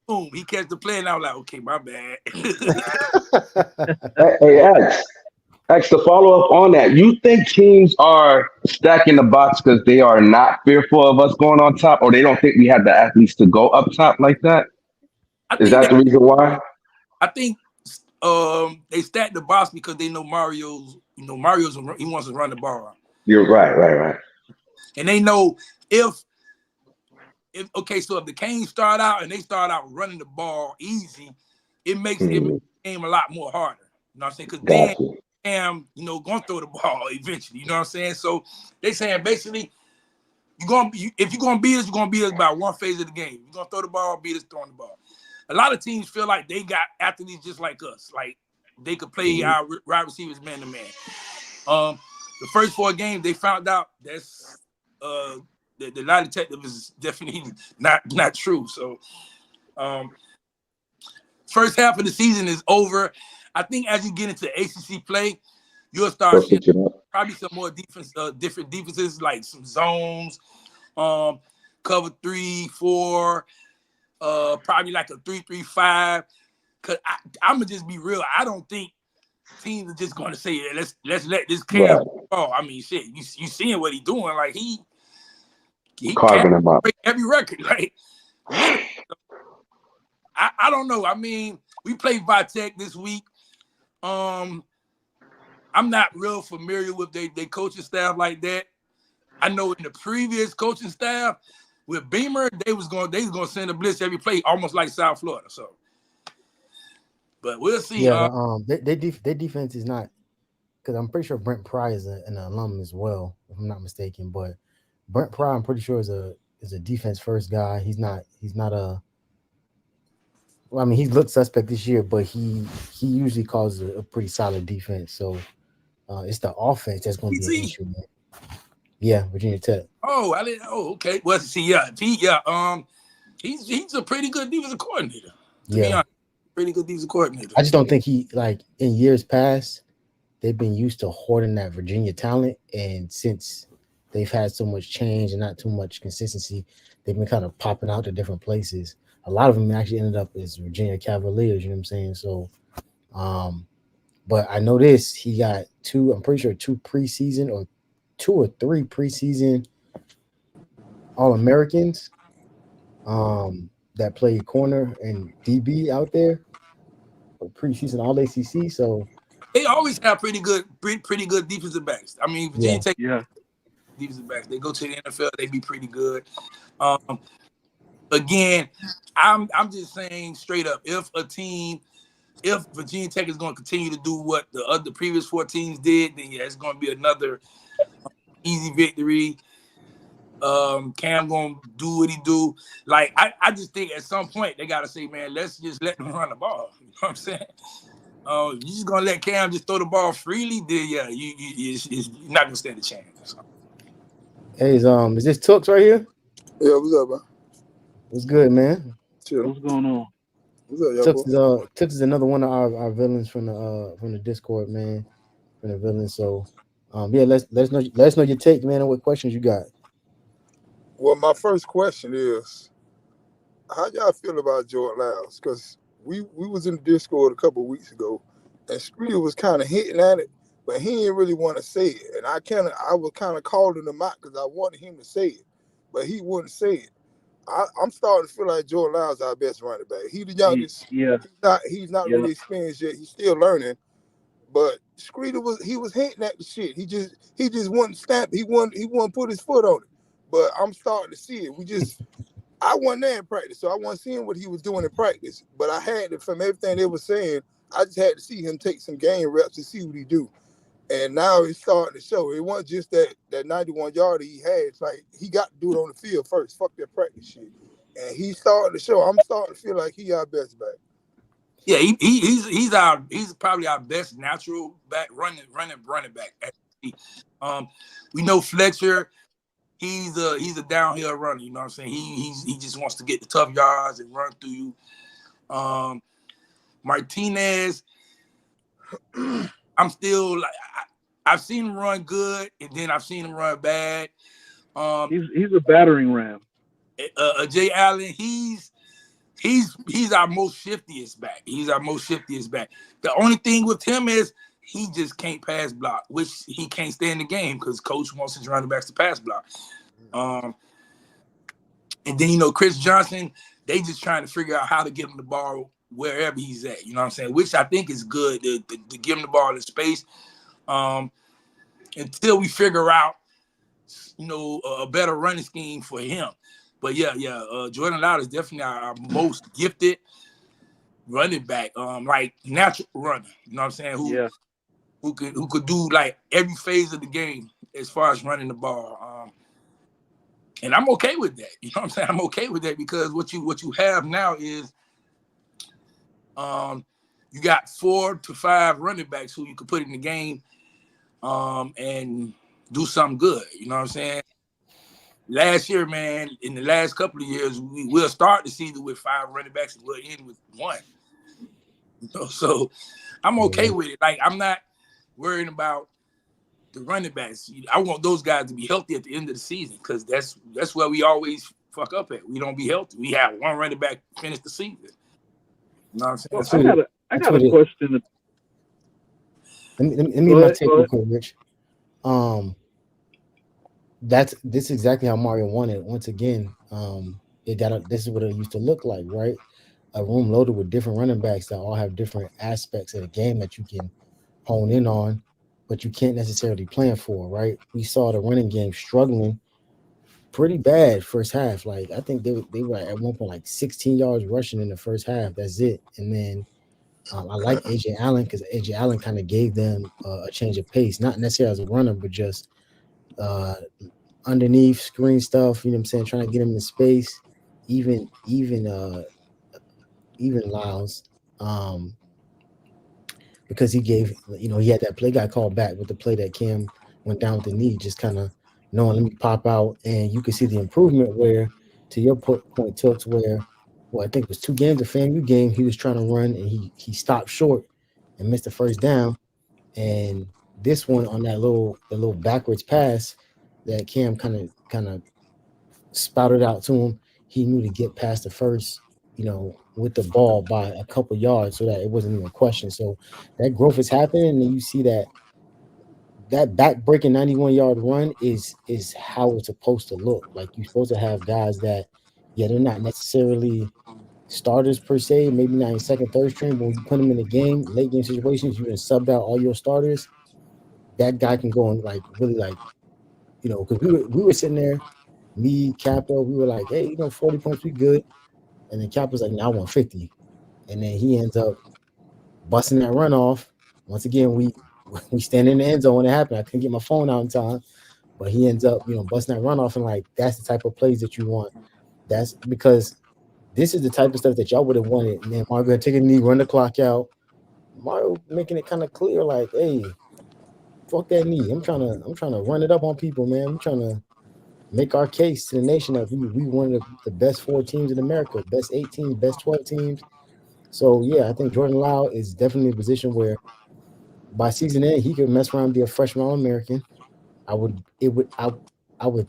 Boom, he catch the play, and I was like, okay, my bad. Hey, X, to follow up on that, you think teams are stacking the box because they are not fearful of us going on top, or they don't think we have the athletes to go up top like that? Is that the reason why? I think they stack the box because they know Mario's he wants to run the ball. You're right. And they know if the Canes start out and they start out running the ball easy, it makes the game a lot more harder. You know what I'm saying? Because then Cam, gonna throw the ball eventually. You know what I'm saying? So they saying basically, if you're gonna beat us, you're gonna beat us by one phase of the game. You're gonna throw the ball, beat us throwing the ball. A lot of teams feel like they got athletes just like us, like they could play our wide receivers man to man. The first 4 games they found out that's the lie detective is definitely not true. So first half of the season is over. I think as you get into ACC play, you'll start seeing probably some more different defenses, like some zones, cover 3, 4, probably like a 3-3-5. Cause I'm gonna just be real. I don't think teams are just going to say, yeah, let's let this Cam fall. I mean, shit, you seeing what he's doing? Like he carving him up. Break every record, like literally. I don't know. I mean, we played Vitek this week. I'm not real familiar with their coaching staff like that. I know in the previous coaching staff with Beamer, they was going to send a blitz every play, almost like South Florida. So, but we'll see. Yeah, their defense is not, because I'm pretty sure Brent Pry is an alum as well, if I'm not mistaken. But Brent Pry, I'm pretty sure is a defense first guy. He's not a. Well, I mean, he looked suspect this year, but he usually calls a pretty solid defense. So it's the offense that's going to be an issue, man. Yeah, Virginia Tech. Oh, I didn't. Oh, okay. Well, see, yeah, he's a pretty good defensive coordinator. To be honest, pretty good defensive coordinator. I just don't think he, like in years past, they've been used to hoarding that Virginia talent, and since they've had so much change and not too much consistency, they've been kind of popping out to different places. A lot of them actually ended up as Virginia Cavaliers. You know what I'm saying? So, but I know this. He got I'm pretty sure two or three preseason All-Americans that played corner and DB out there, or preseason All-ACC. So they always have pretty good defensive backs. I mean, Virginia Tech defensive backs. They go to the NFL, they be pretty good. Again, I'm just saying straight up, if Virginia Tech is going to continue to do what the previous 4 teams did, then yeah, it's going to be another easy victory. Cam going to do what he do. Like, I just think at some point they got to say, man, let's just let them run the ball. You know what I'm saying? You just going to let Cam just throw the ball freely, then yeah, you're not going to stand a chance. So. Hey, is this Tooks right here? Yeah, what's up, man? What's good, man? Chill. What's going on? What's up, y'all? Tooks is another one of our villains from the Discord, man. From the villains. So yeah, let us know your take, man, and what questions you got. Well, my first question is, how y'all feel about Jordan Lyles? Because we was in the Discord a couple of weeks ago, and Streeter was kind of hitting at it, but he didn't really want to say it. And I was kind of calling him out because I wanted him to say it, but he wouldn't say it. I'm starting to feel like Jordan Lyles is our best running back. He's the youngest. Yeah. He's not really experienced yet. He's still learning. But Streeter was hinting at the shit. He just wouldn't stamp. He wouldn't put his foot on it. But I'm starting to see it. I wasn't there in practice, so I wasn't seeing what he was doing in practice. But I had to, from everything they were saying, I just had to see him take some game reps to see what he do. And now it's starting to show. It wasn't just that 91-yarder he had. It's like he got to do it on the field first. Fuck that practice shit. And he's starting to show. I'm starting to feel like he our best back. Yeah, he's probably our best natural back running back. We know Fletcher. He's a downhill runner. You know what I'm saying? He just wants to get the tough yards and run through you. Martinez. I'm still like I've seen him run good, and then I've seen him run bad. He's a battering ram. Jay Allen, he's our most shiftiest back. He's our most shiftiest back. The only thing with him is he just can't pass block, which he can't stay in the game because coach wants his running backs to pass block. And then Chris Johnson, they just trying to figure out how to get him the ball wherever he's at, you know what I'm saying? Which I think is good to give him the ball in space until we figure out, a better running scheme for him. But yeah, Jordan Lyles is definitely our most gifted running back, like natural runner. You know what I'm saying? Who could do like every phase of the game as far as running the ball. And I'm okay with that. You know what I'm saying? I'm okay with that because what you have now is you got 4 to 5 running backs who you could put in the game and do something good. You know what I'm saying? Last year, man, in the last couple of years, we'll start the season with 5 running backs and we'll end with 1. So I'm okay with it. Like, I'm not worrying about the running backs. I want those guys to be healthy at the end of the season because that's where we always fuck up at. We don't be healthy. We have 1 running back finish the season. You know what I'm saying? Well, I got a question. Let me my take real quick, Rich. This is exactly how Mario wanted. Once again, this is what it used to look like, right? A room loaded with different running backs that all have different aspects of the game that you can hone in on, but you can't necessarily plan for, right? We saw the running game struggling pretty bad first half. Like I think they were at one point like 16 yards rushing in the first half. That's it. And then I like AJ Allen because AJ Allen kind of gave them a change of pace, not necessarily as a runner, but just uh, underneath screen stuff. You know what I'm saying? Trying to get him in space, even Lyles. Because he gave, he had that play guy called back with the play that Cam went down with the knee, just kind of knowing, let me pop out. And you can see the improvement where, to your point, Tooks, where, well, I think it was 2 games, a FAMU game, he was trying to run and he stopped short and missed the first down. And this one on the little backwards pass that Cam kind of spouted out to him, he knew to get past the first, with the ball by a couple yards so that it wasn't even a question. So that growth is happening, and you see that back breaking 91-yard run is how it's supposed to look. Like you're supposed to have guys that, they're not necessarily starters per se, maybe not in second, third string, but when you put them in the game, late game situations, you can sub out all your starters. That guy can go and really because we were sitting there, me, Capo, we were like, hey, 40 points, we good. And then Cap was like, no, I want 50. And then he ends up busting that run off. Once again, we stand in the end zone when it happened. I couldn't get my phone out in time. But he ends up, busting that run off. And that's the type of plays that you want. That's because this is the type of stuff that y'all would have wanted. And then Mario gonna take a knee, run the clock out. Mario making it kind of clear, like, hey, fuck that knee. I'm trying to run it up on people, man. I'm trying to make our case to the nation that we one of the best 4 teams in America, best 8 teams, best 12 teams. So yeah, I think Jordan Lau is definitely in a position where by season end he could mess around and be a freshman All-American. I would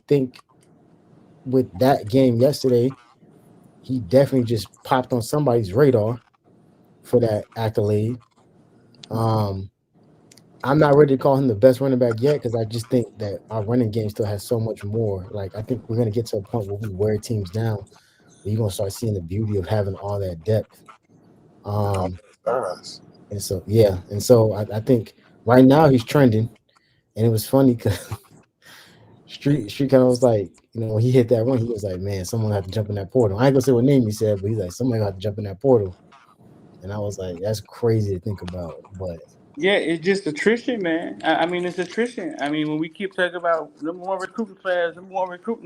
think with that game yesterday, he definitely just popped on somebody's radar for that accolade. I'm not ready to call him the best running back yet because I just think that our running game still has so much more. Like I think we're gonna get to a point where we wear teams down, where you're gonna start seeing the beauty of having all that depth. And so I think right now he's trending, and it was funny because Street kind of was like, when he hit that run, he was like, man, someone had to jump in that portal. I ain't gonna say what name he said, but he's like, somebody got to jump in that portal. And I was like, that's crazy to think about, but yeah, it's just attrition, man. I mean, it's attrition. I mean, when we keep talking about number one recruiting class, number one recruit,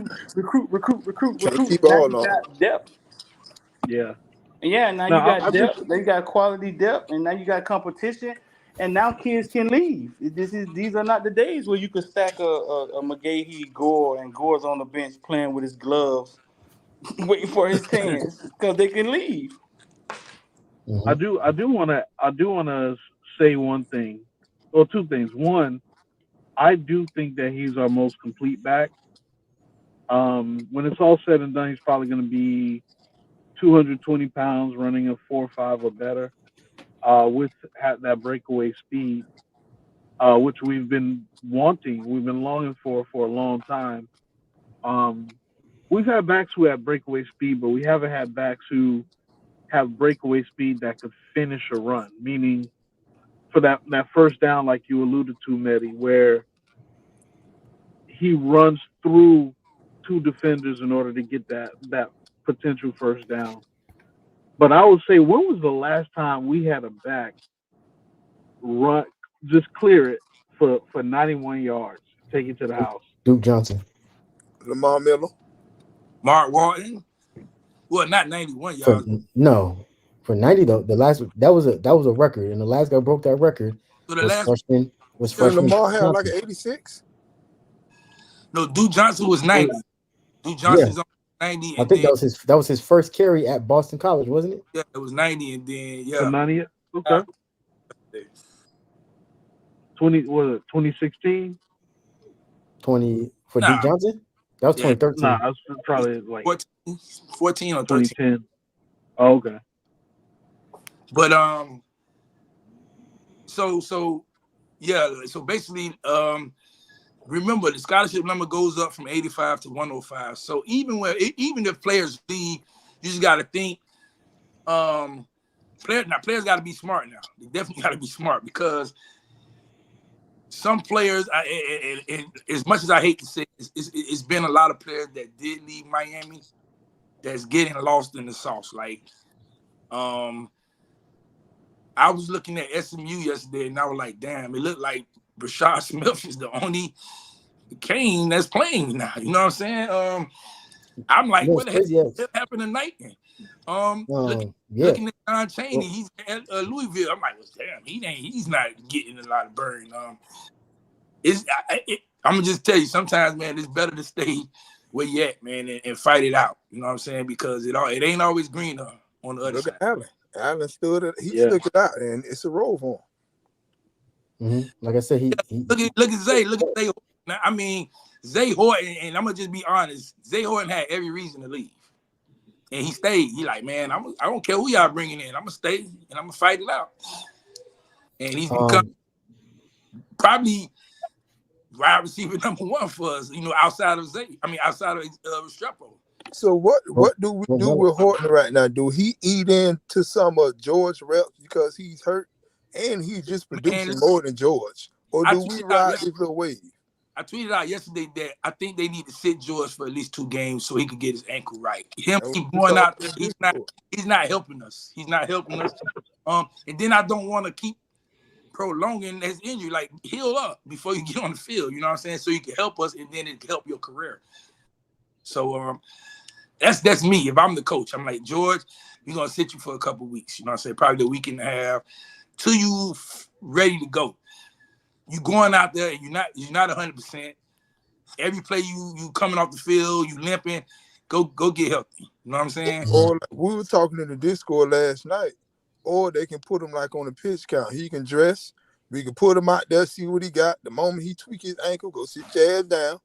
Can't keep now all you on. got depth. Yeah. Yeah, now you got depth. They got quality depth, and now you got competition. And now kids can leave. These are not the days where you could stack a McGahee Gore and Gore's on the bench playing with his gloves, waiting for his chance because they can leave. I do want to say one thing, or 2 things. One, I do think that he's our most complete back. When it's all said and done, he's probably going to be 220 pounds, running a 4.5 or better, with that breakaway speed, which we've been longing for a long time. We've had backs who have breakaway speed, but we haven't had backs who have breakaway speed that could finish a run, meaning for that first down, like you alluded to, Mehdi, where he runs through 2 defenders in order to get that potential first down. But I would say, when was the last time we had a back run, just clear it for 91 yards, take it to the house? Duke Johnson, Lamar Miller, Mark Walton. Well, not 91 yards. For 90 though. The last that was a record, and the last guy broke that record So the was last freshman. Lamar had Johnson. like an 86. No, Duke Johnson was 90. Duke Johnson's on 90. I think that was his first carry at Boston College, wasn't it? Yeah, it was 90, and then For 90. Okay. 2016? 20 for Duke Johnson? That was 2013. Nah, that's probably like 14 or 13. 2010. Oh, okay. But So yeah. So basically, remember the scholarship number goes up from 85 to 105. So even if players leave, you just got to think. Players got to be smart now. They definitely got to be smart because some players, and as much as I hate to say, it's been a lot of players that did leave Miami that's getting lost in the sauce. Like, I was looking at SMU yesterday, and I was like, damn, it looked like Brashad Smith is the only Kane that's playing now. You know what I'm saying? I'm like, what the hell happened tonight? Looking at John Chaney, he's at Louisville. I'm like, well, damn, he's not getting a lot of burn. I'm gonna just tell you, sometimes, man, it's better to stay where you at, man, and fight it out. You know what I'm saying? Because it ain't always green on the other side. Allen stuck it out, and it's a roll for him. Mm-hmm. Like I said, he look at Zay. Look at Zay. Now, I mean, Zay Horton, and I'm gonna just be honest. Zay Horton had every reason to leave, and he stayed. He like, man, I don't care who y'all bringing in. I'm gonna stay and I'm gonna fight it out. And he's become probably wide receiver number one for us. You know, outside of Restrepo. So what do we do with Horton right now? Do he eat into some of George reps because he's hurt and he's just producing more than George? Or do we ride this little wave? I tweeted out yesterday that I think they need to sit George for at least 2 games so he could get his ankle right. Him keep going out there, he's not helping us. He's not helping us. And then I don't want to keep prolonging his injury. Like, heal up before you get on the field. You know what I'm saying? So you can help us, and then it can help your career. So that's me. If I'm the coach, I'm like, George, we're gonna sit you for a couple weeks. You know what I'm saying? Probably a week and a half till you ready to go. You going out there and you're not 100%. Every play you coming off the field, you limping, go get healthy. You know what I'm saying? Or we were talking in the Discord last night. Or they can put him like on a pitch count. He can dress. We can put him out there, see what he got. The moment he tweak his ankle, go sit your ass down.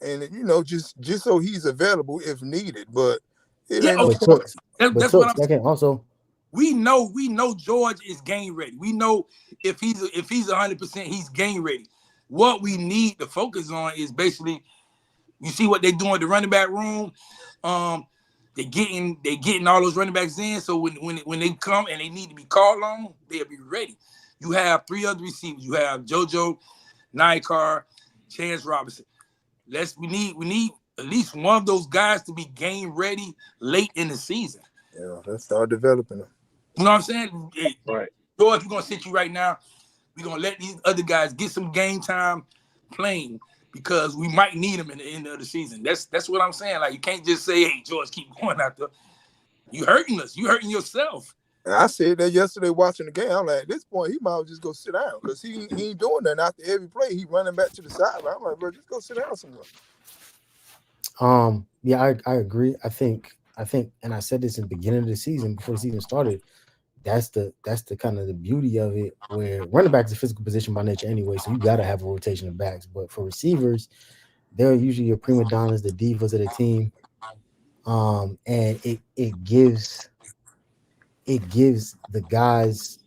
And, you know, just so he's available if needed. But it ain't no point. That's what I'm saying. Also, we know George is game ready. We know if he's 100%, he's game ready. What we need to focus on is basically, you see what they're doing in the running back room. They're getting all those running backs in. So when they come and they need to be called on, they'll be ready. You have 3 other receivers. You have JoJo, Nikar, Chance Robinson. We need at least one of those guys to be game ready late in the season. Yeah, let's start developing them. You know what I'm saying? Right. George, we're gonna sit you right now. We're gonna let these other guys get some game time playing because we might need them in the end of the season. That's what I'm saying. Like, you can't just say, hey, George, keep going out there. You hurting us. You hurting yourself. And I said that yesterday watching the game. I'm like, at this point, he might just go sit down because he ain't doing that after every play. He running back to the sideline. I'm like, bro, just go sit down somewhere. Yeah, I agree. I think, and I said this in the beginning of the season before the season started. That's the kind of the beauty of it, where running back is a physical position by nature anyway, so you got to have a rotation of backs. But for receivers, they're usually your prima donnas, the divas of the team, and it gives the guys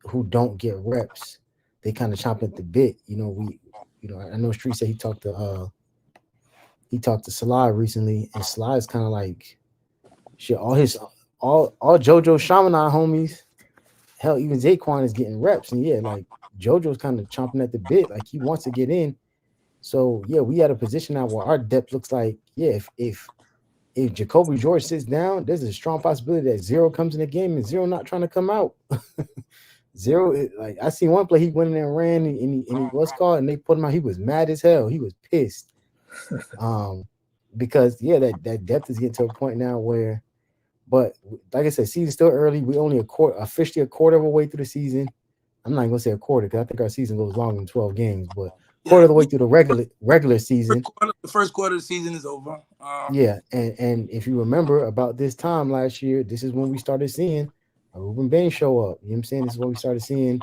who don't get reps, they kind of chomp at the bit. I know Street said he talked to Salah recently, and Salah is kind of like shit. All JoJo Shamanai homies, hell, even Zaquan is getting reps, and yeah, like JoJo's kind of chomping at the bit, like he wants to get in. So yeah, we at a position now where our depth looks like, yeah, if Jacoby George sits down, there's a strong possibility that Zero comes in the game and Zero not trying to come out. Zero, like I seen one play, he went in there and ran, and he was called, and they put him out. He was mad as hell. He was pissed, because yeah, that depth is getting to a point now where. But like I said, season's still early. We only officially a quarter of a way through the season. I'm not gonna say a quarter because I think our season goes longer than 12 games, but quarter of the way through the regular season. The first quarter of the season is over. Yeah, and if you remember about this time last year, this is when we started seeing a Ruben Bain show up. You know what I'm saying? This is when we started seeing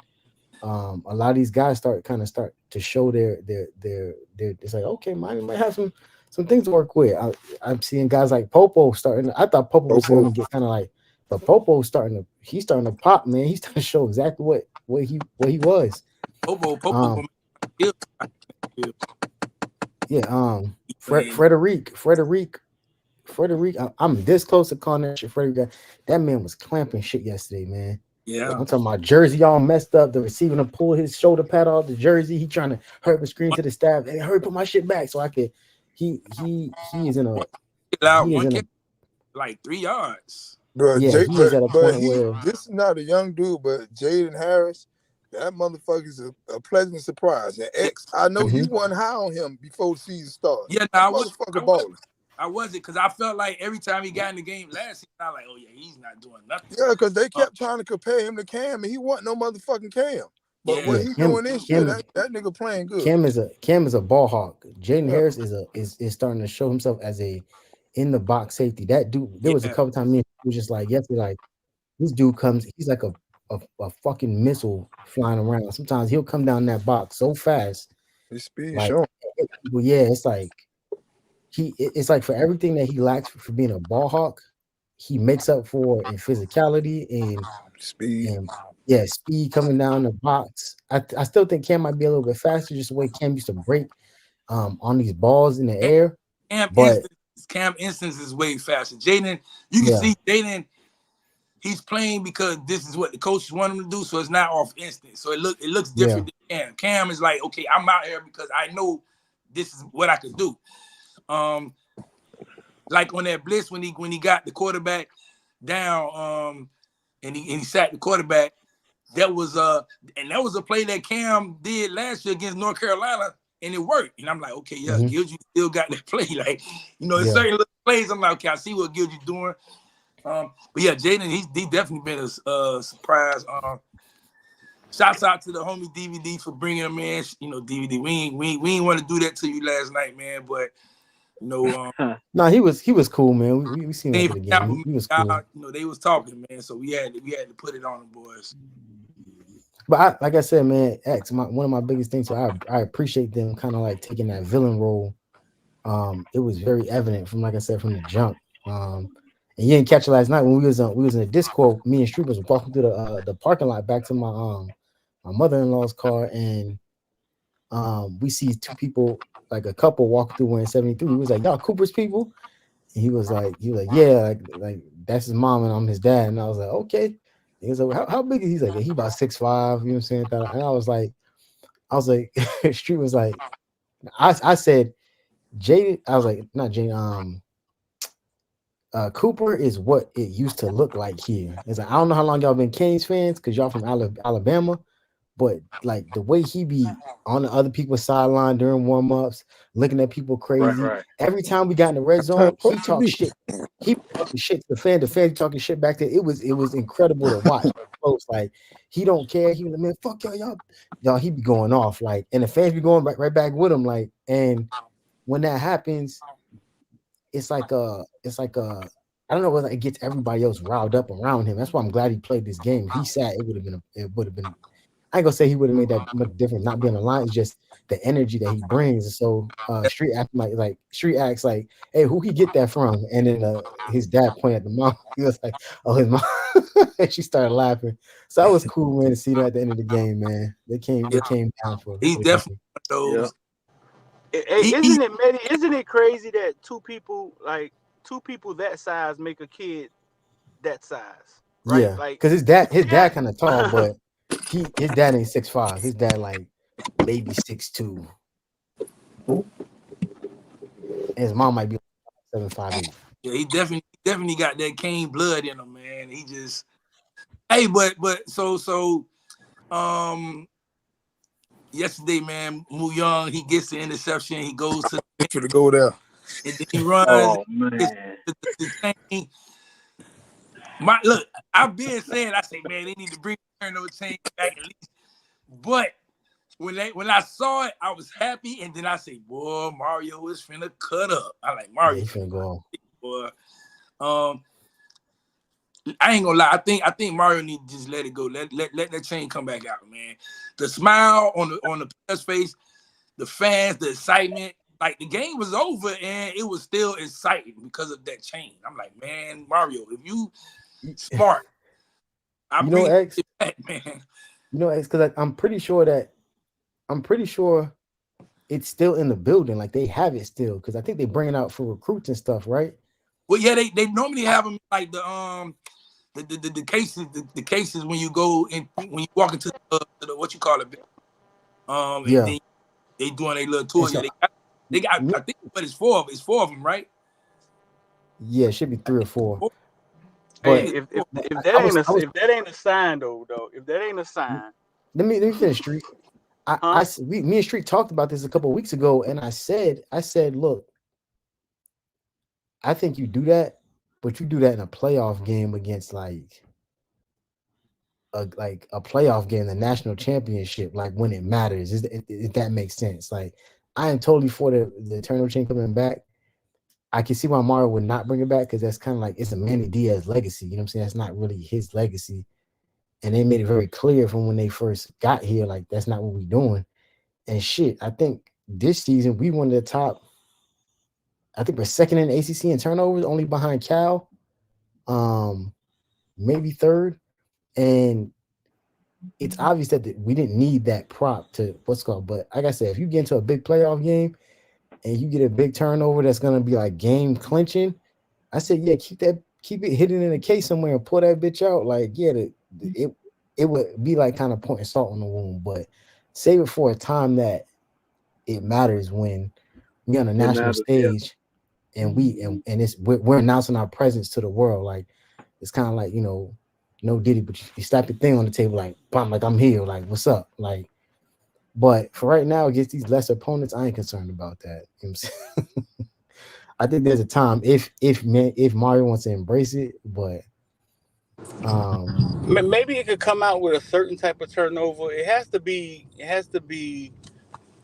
a lot of these guys start to show their it's like, okay, Miami might have some things to work with. I'm seeing guys like Popo starting. I thought Popo was going to get kind of like But Popo's starting to pop, man. He's starting to show exactly what he was. Popo Um, gonna kill. yeah, Frederic, I'm this close to calling that shit Frederic. That man was clamping shit yesterday, man. Yeah. I'm talking about jersey all messed up. The receiver to pull his shoulder pad off the jersey. He trying to hurry up and scream to the staff, "Hey, hurry, put my shit back so I could." He is in a like 3 yards. Bro, yeah. He is at a point where this is not a young dude, but Jaden Harris, that motherfucker's a pleasant surprise. And X, I know you wasn't high on him before the season started. Yeah, that motherfucker balling. I wasn't, because I felt like every time he got in the game last season, I was like, oh yeah, he's not doing nothing. Yeah, because they kept trying to compare him to Cam, and he wasn't no motherfucking Cam. But what he doing this year, that nigga playing good. Cam is a ball hawk. Jaden Harris is starting to show himself as a in the box safety. That dude, there was a couple times me was just like, yesterday, like this dude comes, he's like a fucking missile flying around. Sometimes he'll come down that box so fast. His speed, like, sure. Well, yeah, it's like it's like for everything that he lacks for being a ball hawk, he makes up for in physicality and speed. And speed coming down the box. I still think Cam might be a little bit faster, just the way Cam used to break on these balls in the air. Cam instance is way faster. Jaden, you can see Jaden, he's playing because this is what the coaches want him to do, so it's not off instinct. So it looks different than Cam. Cam is like, okay, I'm out here because I know this is what I can do. Like on that blitz when he got the quarterback down, and he sacked the quarterback. That was a play that Cam did last year against North Carolina, and it worked. And I'm like, okay, yeah, Gilgy still got that play. Like, there's certain little plays. I'm like, okay, I see what Gilgy's doing. But yeah, Jaden, he definitely been a surprise. Shouts out to the homie DVD for bringing him in. DVD, we ain't want to do that to you last night, man. But no, he was cool, man. We seen him again. He was cool. They was talking, man. So we had to put it on the boys. But like I said, man, X, one of my biggest things. So I appreciate them kind of like taking that villain role. It was very evident from, like I said, from the jump. And you didn't catch it last night when we was in the Discord. Me and Street was walking through the parking lot back to my mother-in-law's car, and we see two people, like a couple, walking through wearing 73. He was like, "Y'all Cooper's people?" And he was like, "Yeah, like that's his mom and I'm his dad." And I was like, "Okay." He was like, how big is he? He's like, yeah, he about 6'5", you know what I'm saying? And I was like, Street was like, I said, Jaden, I was like, not Jaden, Cooper is what it used to look like here. It's like, I don't know how long y'all been Canes fans because y'all from Alabama, but like the way he be on the other people's sideline during warm-ups, looking at people crazy. Right. Every time we got in the red zone, he talked shit. He talking shit to the fans talking shit back there. It was incredible to watch. Close, like he don't care. He was like, man, fuck y'all. He be going off, like, and the fans be going right back with him, like. And when that happens, it's like I don't know whether it gets everybody else riled up around him. That's why I'm glad he played this game. If he sat, it would have been. I ain't gonna say he would have made that much difference not being aligned. It's just the energy that he brings. So Street acts like, hey, who he get that from? And then his dad pointed at the mom. He was like, oh, his mom. And she started laughing. So that was cool, man, to see that at the end of the game, man. They came down for. He definitely those. Isn't it crazy that two people that size make a kid that size? Right? Yeah, like because his dad kind of tall, but his dad ain't 6'5". His dad like maybe 6'2". And his mom might be 7'5". Yeah, he definitely got that Kane blood in him, man. He just but so yesterday, man, Mu Young, he gets the interception, he goes to go there. And then he runs. Oh man. The chain. Look, I've been saying, I say, man, they need to bring the turnover chain back at least. But when I saw it, I was happy, and then I say, boy, Mario is finna cut up. I like Mario. Yeah, finna go on. Boy, I ain't gonna lie. I think Mario need to just let it go. Let that chain come back out, man. The smile on the player's face, the fans, the excitement. Like the game was over and it was still exciting because of that chain. I'm like, man, Mario, if you Smart. I You know, bring X. it back, man. You know, X, because I'm pretty sure it's still in the building. Like they have it still, because I think they bring it out for recruits and stuff, right? Well, yeah, they normally have them like the cases the cases when you go in when you walk into the what you call it, and Yeah. then they doing a little And tour. Yeah, so, they got I think, but it's four of them, right? yeah, it should be 3 or 4. Four. I Hey, But think it's four. if I that ain't was a if that ain't a sign though, if that ain't a sign, let me finish, Street. huh? Me and Street talked about this a couple of weeks ago, and I said, look, I think you do that, but you do that in a playoff game against like a playoff game, the national championship, like when it matters. If that makes sense. Like I am totally for the eternal chain coming back. I can see why Mario would not bring it back because that's kind of like it's a Manny Diaz legacy. You know what I'm saying? That's not really his legacy. And they made it very clear from when they first got here, like that's not what we're doing. And shit, I think this season we one of the top. I think we're second in the ACC in turnovers, only behind Cal, maybe third. And it's obvious that we didn't need that prop to what's called. But like I said, if you get into a big playoff game and you get a big turnover that's gonna be like game clinching, I said, yeah, keep it hidden in a case somewhere and pull that bitch out. Like, yeah, it would be like kind of pouring salt on the wound, but save it for a time that it matters when we're on a national matters, yeah. stage and we're announcing our presence to the world. Like it's kind of like, no Diddy, but you slap your thing on the table like, bam, like I'm here, like what's up, like. But for right now, against these lesser opponents, I ain't concerned about that. You know what I'm saying? I think there's a time if Mario wants to embrace it, but Maybe it could come out with a certain type of turnover. It has to be. It has to be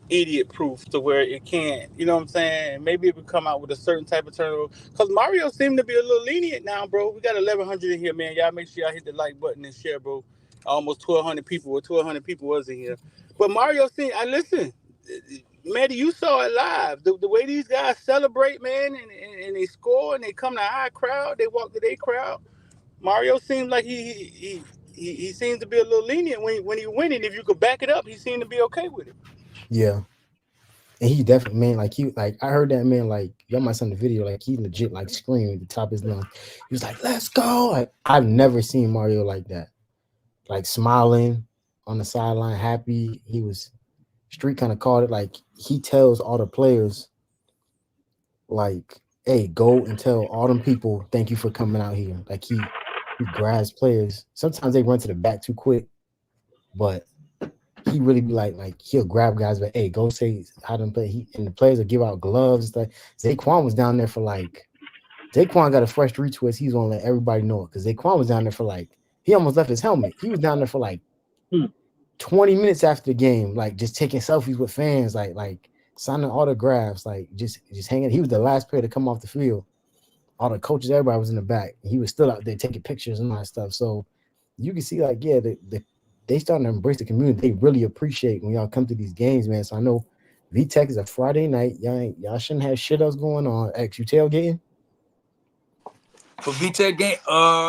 idiot proof to where it can't. You know what I'm saying? Maybe it would come out with a certain type of turnover. Cause Mario seemed to be a little lenient now, bro. We got 1,100 in here, man. Y'all make sure y'all hit the like button and share, bro. Almost 1,200 people. Or 1,200 people was in here. But Mario seemed. I listen. Maddie, you saw it live. The way these guys celebrate, man, and they score and they come to our crowd, they walk to their crowd. Mario seems like he seems to be a little lenient when he winning. If you could back it up, he seemed to be okay with it. yeah. And he definitely, man, like I heard that man, like y'all might see the video, like he legit like screamed at the top of his lungs. He was like, "Let's go!" Like I've never seen Mario like that, like smiling on the sideline, happy. He was Street kind of called it like he tells all the players, like, "Hey, go and tell all them people thank you for coming out here." Like he grabs players. Sometimes they run to the back too quick, but he really be like he'll grab guys, but hey, go say how them play. And the players will give out gloves and stuff. Zaquan was down there for like Zaquan got a fresh retwist. He's gonna let everybody know it because Zaquan was down there for like he almost left his helmet. He was down there for like 20 minutes after the game, like just taking selfies with fans, like signing autographs, like just hanging. He was the last player to come off the field. All the coaches, everybody was in the back. He was still out there taking pictures and all that stuff. So you can see, like, yeah, they starting to embrace the community. They really appreciate when y'all come to these games, man. So I know VTech is a Friday night. Y'all shouldn't have shit else going on. X, you tailgating? For VTech game,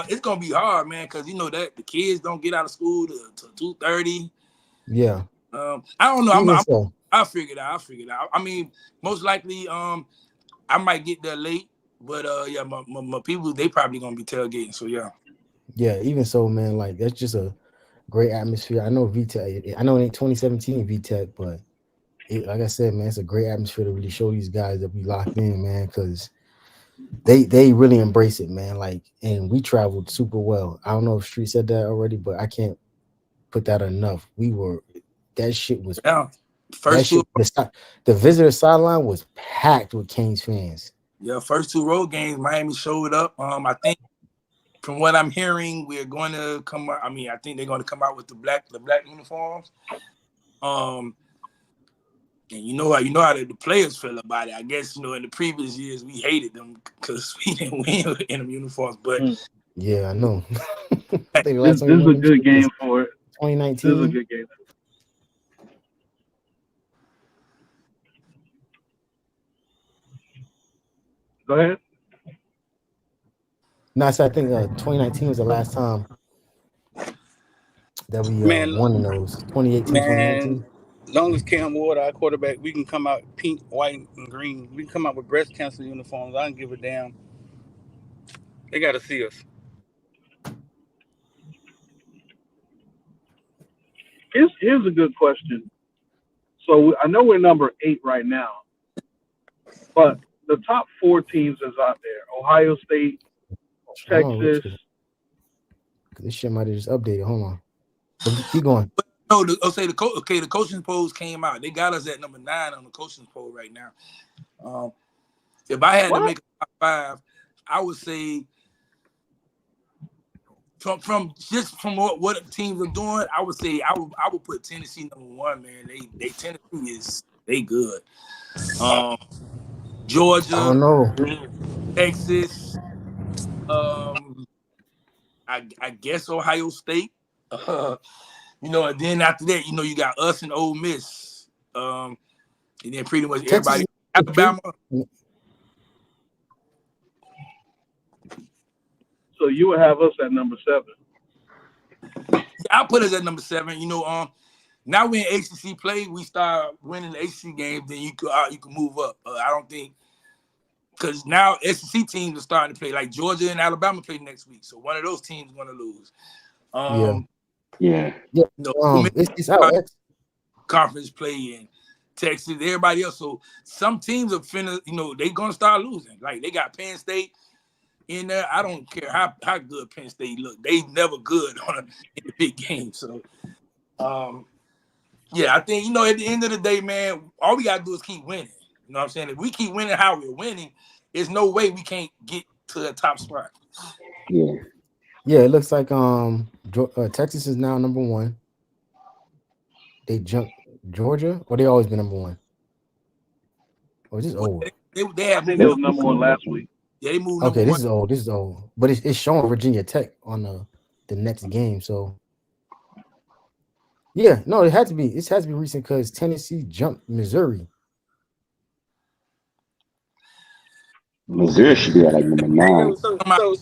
it's gonna be hard, man, because you know that the kids don't get out of school till 2:30. Yeah. I don't know. Even so. I'll figure it out. I mean, most likely, I might get there late, but yeah, my people, they probably gonna be tailgating. So yeah. Yeah, even so, man, like that's just a great atmosphere. I know VTech. I know it ain't 2017 VTech, but like I said, man, it's a great atmosphere to really show these guys that we locked in, man, because they really embrace it, man. Like, and we traveled super well. I don't know if Street said that already, but I can't put that enough. That shit was Yeah. that shit. The visitor sideline was packed with Canes fans. Yeah, first 2 road games, Miami showed up. I think from what I'm hearing, we're going to come out. I mean, I think they're going to come out with the black uniforms. And you know how the players feel about it. I guess in the previous years we hated them because we didn't win in them uniforms. But yeah, I know. I think this is a good game for it. 2019. This is a good game. Go ahead. No, so I think 2019 was the last time that we Man, won in those. 2018, man, 2019. long as Cam Ward, our quarterback, we can come out pink, white, and green. We can come out with breast cancer uniforms. I don't give a damn. They got to see us. Here's a good question. So I know we're number 8 right now, but the top 4 teams is out there: Ohio State, Hold on, Rich, Texas. because this shit might have just updated. Hold on. But keep going. But no, the coaching polls came out. They got us at number 9 on the coaching poll right now. If I had to make a top 5, I would say from what teams are doing, I would say I would put Tennessee number 1, man. Tennessee they good. Georgia, I don't know. Texas, I guess Ohio State. And then after that, you got us and Ole Miss. And then pretty much everybody. Alabama. So you would have us at number 7. I'll put us at number 7. Now we're in ACC play. We start winning the ACC games, then you can move up. I don't think because now SEC teams are starting to play. Like Georgia and Alabama play next week, so one of those teams is going to lose. Yeah. It's out. Conference play in Texas, everybody else. So some teams are finna, they're gonna start losing. Like they got Penn State in there. I don't care how good Penn State look. They never good in the big game. So I think at the end of the day, man, all we gotta do is keep winning. You know what I'm saying? If we keep winning how we're winning, there's no way we can't get to the top spot. Yeah. Yeah, it looks like Texas is now number 1. They jumped Georgia, or they always been number 1? Or is this old? I think they was number 1 last week. Yeah, they moved. Okay, this is old. This is old, but it's showing Virginia Tech on the next game. So yeah, no, it has to be recent because Tennessee jumped Missouri. Missouri should be at like number 9. So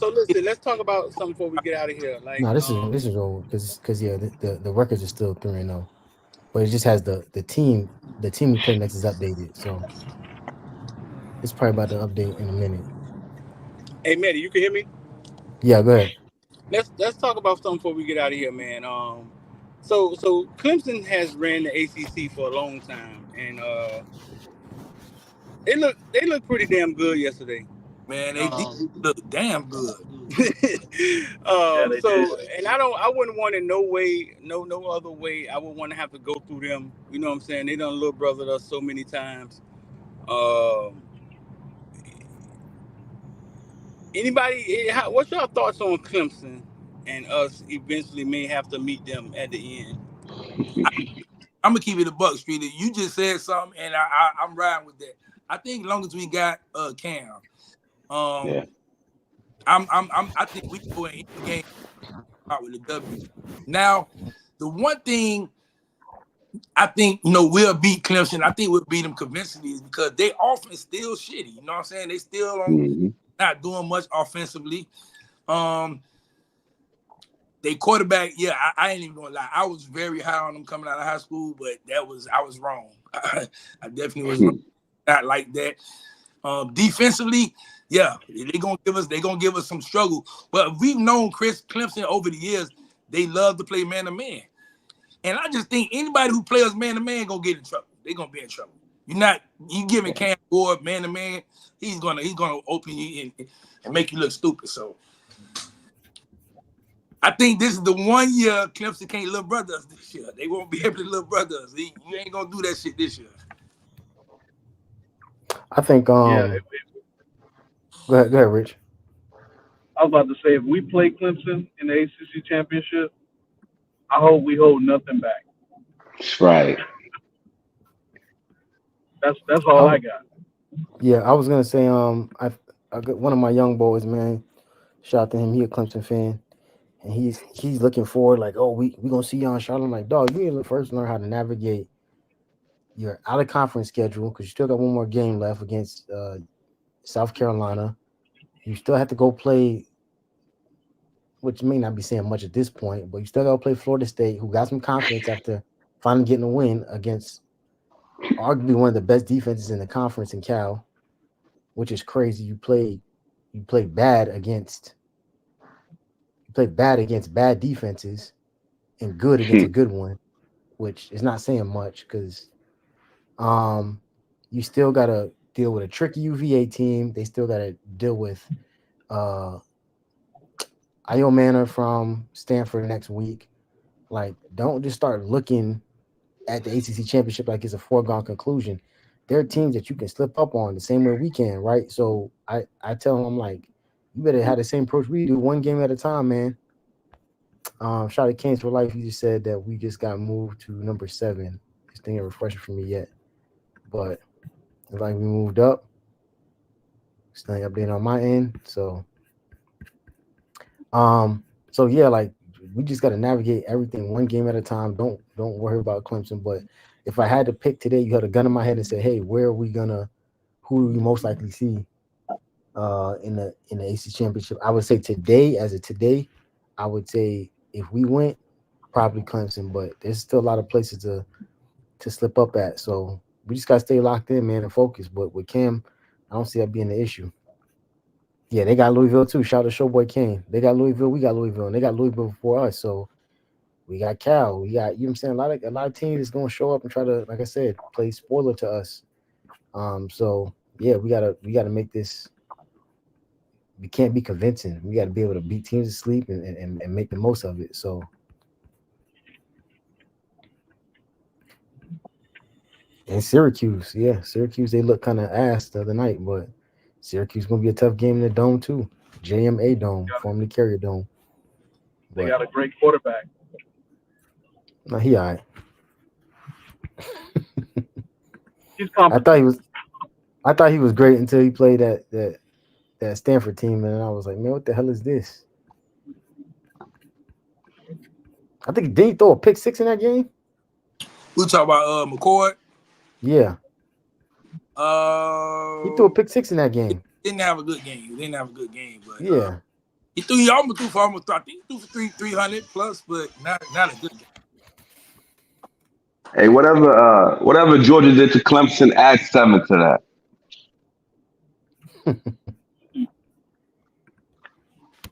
listen, let's talk about something before we get out of here. Like, No, this is old because the records are still 3-0, but it just has the team we play next is updated. So it's probably about to update in a minute. hey, Maddie, you can hear me? Yeah, go ahead. Let's talk about something before we get out of here, man. So Clemson has ran the ACC for a long time, and they look pretty damn good yesterday. Man, they look damn good. And I wouldn't want in no other way. I would want to have to go through them. You know what I'm saying? They done little brother us so many times. What's your thoughts on Clemson and us eventually may have to meet them at the end? I'm gonna keep it a buck, Street. You just said something, and I'm riding with that. I think as long as we got Cam, I think we go in the game out with a W. Now, the one thing I think we'll beat Clemson. I think we'll beat them convincingly is because their offense still shitty. You know what I'm saying? They still not doing much offensively. They quarterback, I ain't even gonna lie. I was very high on them coming out of high school, but I was wrong. I definitely was wrong. Not like that. Defensively, they're gonna give us some struggle. But we've known Clemson over the years. They love to play man to man, and I just think anybody who plays man to man gonna get in trouble. They're gonna be in trouble. You giving Cam Ward man to man, he's gonna open you and make you look stupid. So I think this is the one year Clemson can't little brother us this year. They won't be able to little brother us. You ain't gonna do that shit this year. I think Go ahead, Rich. I was about to say, if we play Clemson in the ACC championship, I hope we hold nothing back. Right. That's all I got. Yeah, I was gonna say I got one of my young boys, man. Shout out to him. He a Clemson fan, and he's looking forward like, oh, we gonna see you on Charlotte. I'm like, dog, you need to first learn how to navigate your out of conference schedule because you still got one more game left against South Carolina. You still have to go play which may not be saying much at this point, but you still got to play Florida State, who got some confidence after finally getting a win against arguably one of the best defenses in the conference in Cal, which is crazy. You play bad against bad defenses and good against a good one, which is not saying much because you still got to deal with a tricky UVA team. They still got to deal with Io Manor from Stanford next week. Like, don't just start looking at the ACC championship like it's a foregone conclusion. There are teams that you can slip up on the same way we can, right? So I tell them, I'm like, you better have the same approach we do, one game at a time, man. Shout out Canes for Life. You just said that we just got moved to number 7. This thing ain't refreshing for me yet, but it's like we moved up. Still ain't updating on my end, so yeah, like we just got to navigate everything one game at a time. Don't worry about Clemson. But if I had to pick today, you had a gun in my head and say, hey, who are we most likely see in the ACC championship? I would say today, I would say if we went, probably Clemson, but there's still a lot of places to slip up at. So we just gotta stay locked in, man, and focus. But with Cam, I don't see that being the issue. Yeah, they got Louisville too. Shout out to Showboy Kane. They got Louisville, we got Louisville, and they got Louisville before us. So we got Cal. We got, you know what I'm saying? A lot of teams is gonna show up and try to, like I said, play spoiler to us. So yeah, we gotta make this. We can't be convincing. We gotta be able to beat teams asleep and make the most of it. So and Syracuse, they look kind of ass the other night, but Syracuse gonna be a tough game in the dome too. JMA Dome, formerly Carrier Dome. They got a great quarterback. No, he all right. He's competent. I thought he was great until he played that Stanford team, and I was like, man, what the hell is this? I think did he throw a pick 6 in that game? We talk about McCord. Yeah. He threw a pick 6 in that game. Didn't have a good game. But yeah. He almost threw for 300 plus, but not a good game. Hey, whatever Georgia did to Clemson, add 7 to that.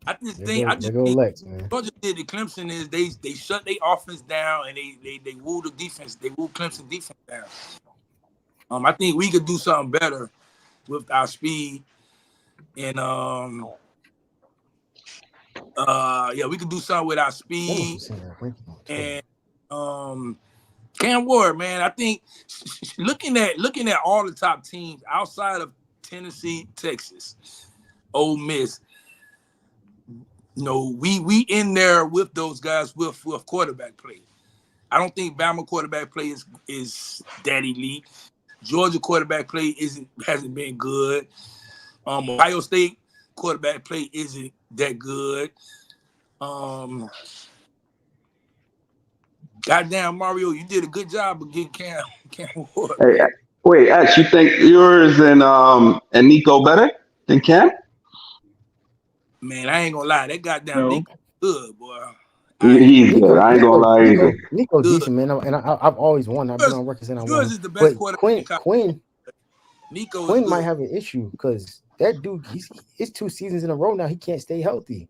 I just think Georgia did to Clemson is they shut their offense down and they woo the defense. They woo Clemson defense down. I think we could do something better with our speed and we could do something with our speed and Cam Ward, man. I think looking at all the top teams outside of Tennessee, Texas, Ole Miss, you know, we in there with those guys with quarterback play. I don't think Bama quarterback play is that elite. Georgia quarterback play hasn't been good. Ohio State quarterback play isn't that good. Goddamn, Mario, you did a good job of getting Cam Ward. Hey, wait, Ash, you think yours and Nico better than Cam? Man, I ain't gonna lie, that goddamn Nico good, boy. He's good. I ain't gonna lie either. Nico's decent, man, and I've always won. I've been on record saying I won. Yours is the best quarterback. Quinn Nico might have an issue because that dude, it's 2 seasons in a row now. He can't stay healthy.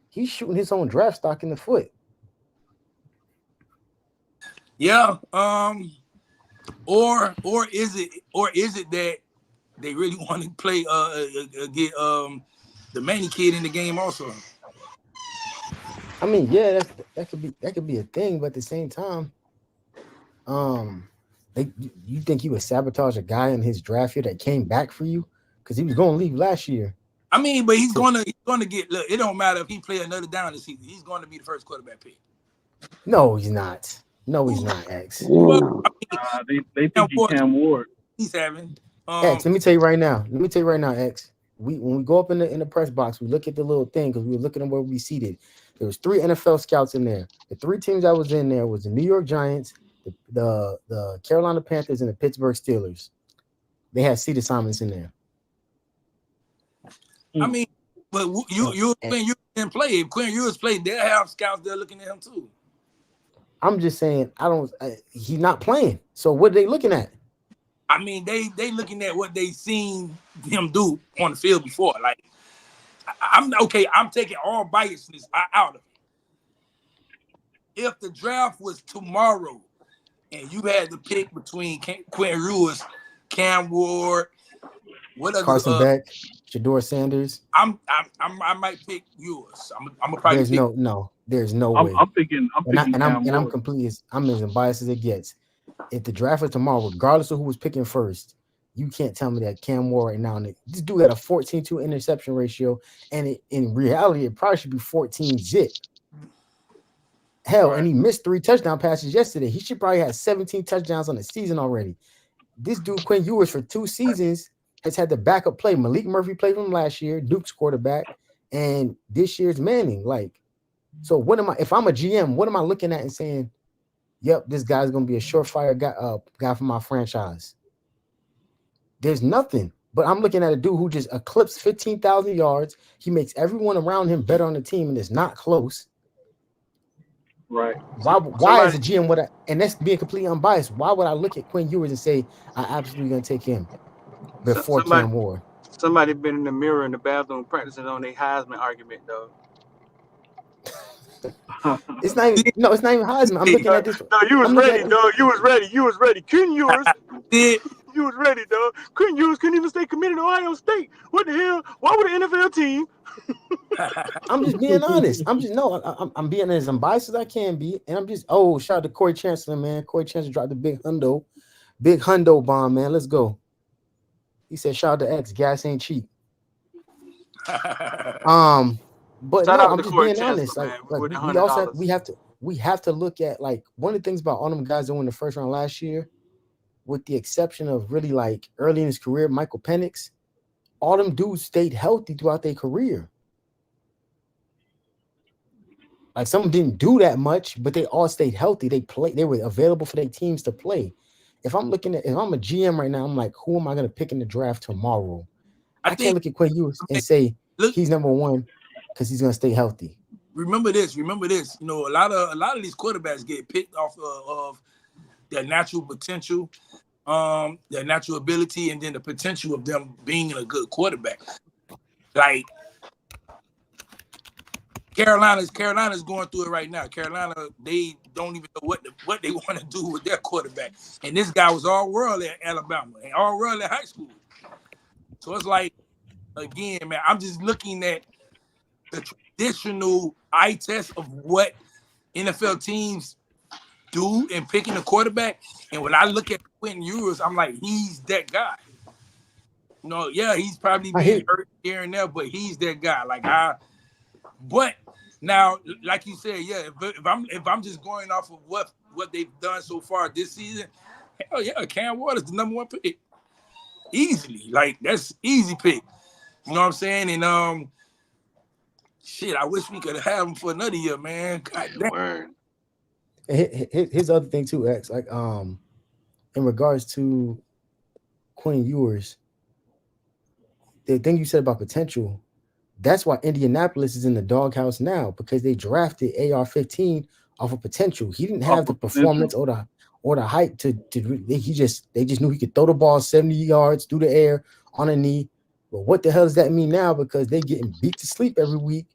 He's shooting his own draft stock in the foot. Yeah. Or is it that they really want to play get the Manny kid in the game also? I mean, yeah, that could be a thing, but at the same time, you think he would sabotage a guy in his draft year that came back for you because he was going to leave last year. I mean, but he's going to get. Look, it don't matter if he play another down this season. He's going to be the first quarterback pick. No, he's not. No, he's not. X. Well, they think he Cam Ward. He's having. X. Let me tell you right now. X. When we go up in the press box, we look at the little thing because we were looking at where we seated. There was 3 NFL scouts in there. The 3 teams that was in there was the New York Giants, the Carolina Panthers, and the Pittsburgh Steelers. They had seat assignments in there. I mean, But you didn't play. If Quinn Ewers played, they'll have scouts there looking at him too. I'm just saying, he's not playing. So what are they looking at? I mean, they looking at what they seen him do on the field before. Like, I'm okay. I'm taking all biasness out of it. If the draft was tomorrow and you had to pick between Quinn Ewers, Cam Ward, what other Carson Beck, Shador Sanders. I might pick Ewers. I'm gonna probably there's pick. There's no way. I'm picking I'm completely I'm as biased as it gets. If the draft was tomorrow, regardless of who was picking first, you can't tell me that Cam Ward right now. This dude had a 14-2 interception ratio, and in reality, it probably should be 14-zip. Hell, right. And he missed 3 touchdown passes yesterday. He should probably have 17 touchdowns on the season already. This dude, Quinn Ewers, for 2 seasons, has had the backup play. Malik Murphy played from last year, Duke's quarterback, and this year's Manning. Like, so what am I? If I'm a GM, what am I looking at and saying, "Yep, this guy's going to be a surefire guy for my franchise"? There's nothing. But I'm looking at a dude who just eclipsed 15,000 yards. He makes everyone around him better on the team, and it's not close. Right. Why as a GM would I, and that's being completely unbiased, why would I look at Quinn Ewers and say I absolutely gonna take him before Cam Ward? Somebody been in the mirror in the bathroom practicing on their Heisman argument, though. It's not even Heisman. I'm looking at this. No, you was ready, dog. You was ready. Quinn Ewers. You was ready, dog. Quinn Ewers couldn't even stay committed to Ohio State. What the hell? Why would an NFL team? I'm just being honest. I'm being as unbiased as I can be, and I'm just shout out to Corey Chancellor, man. Corey Chancellor dropped the big hundo bomb, man. Let's go. He said, "Shout out to X, gas ain't cheap." But no, I'm just being honest. Like we have to look at, like, one of the things about all them guys that won the first round last year, with the exception of really like early in his career, Michael Penix, all them dudes stayed healthy throughout their career. Like, some didn't do that much, but they all stayed healthy. They were available for their teams to play. If I'm a GM right now, I'm like, who am I going to pick in the draft tomorrow? I can't look at Quinn Ewers and say he's number one because he's going to stay healthy. Remember this. You know, a lot of these quarterbacks get picked off of their natural potential, their natural ability, and then the potential of them being a good quarterback. Like, Carolina's going through it right now. Carolina, they don't even know what they want to do with their quarterback. And this guy was all world at Alabama and all world at high school. So it's like, again, man, I'm just looking at the traditional eye test of what NFL teams do in picking a quarterback. And when I look at Quinn Ewers, I'm like, he's that guy. You know, yeah, he's probably been hurt here and there, but he's that guy. But now, like you said, yeah, if I'm just going off of what they've done so far this season, hell yeah, Cam Ward is the number 1 pick. Easily. Like, that's easy pick. You know what I'm saying? And shit, I wish we could have him for another year, man. God damn. Here's the other thing too, X. Like, in regards to Quinn Ewers, the thing you said about potential, that's why Indianapolis is in the doghouse now, because they drafted AR-15 off of potential. He didn't have the performance or the height to they just knew he could throw the ball 70 yards through the air on a knee. But what the hell does that mean now? Because they getting beat to sleep every week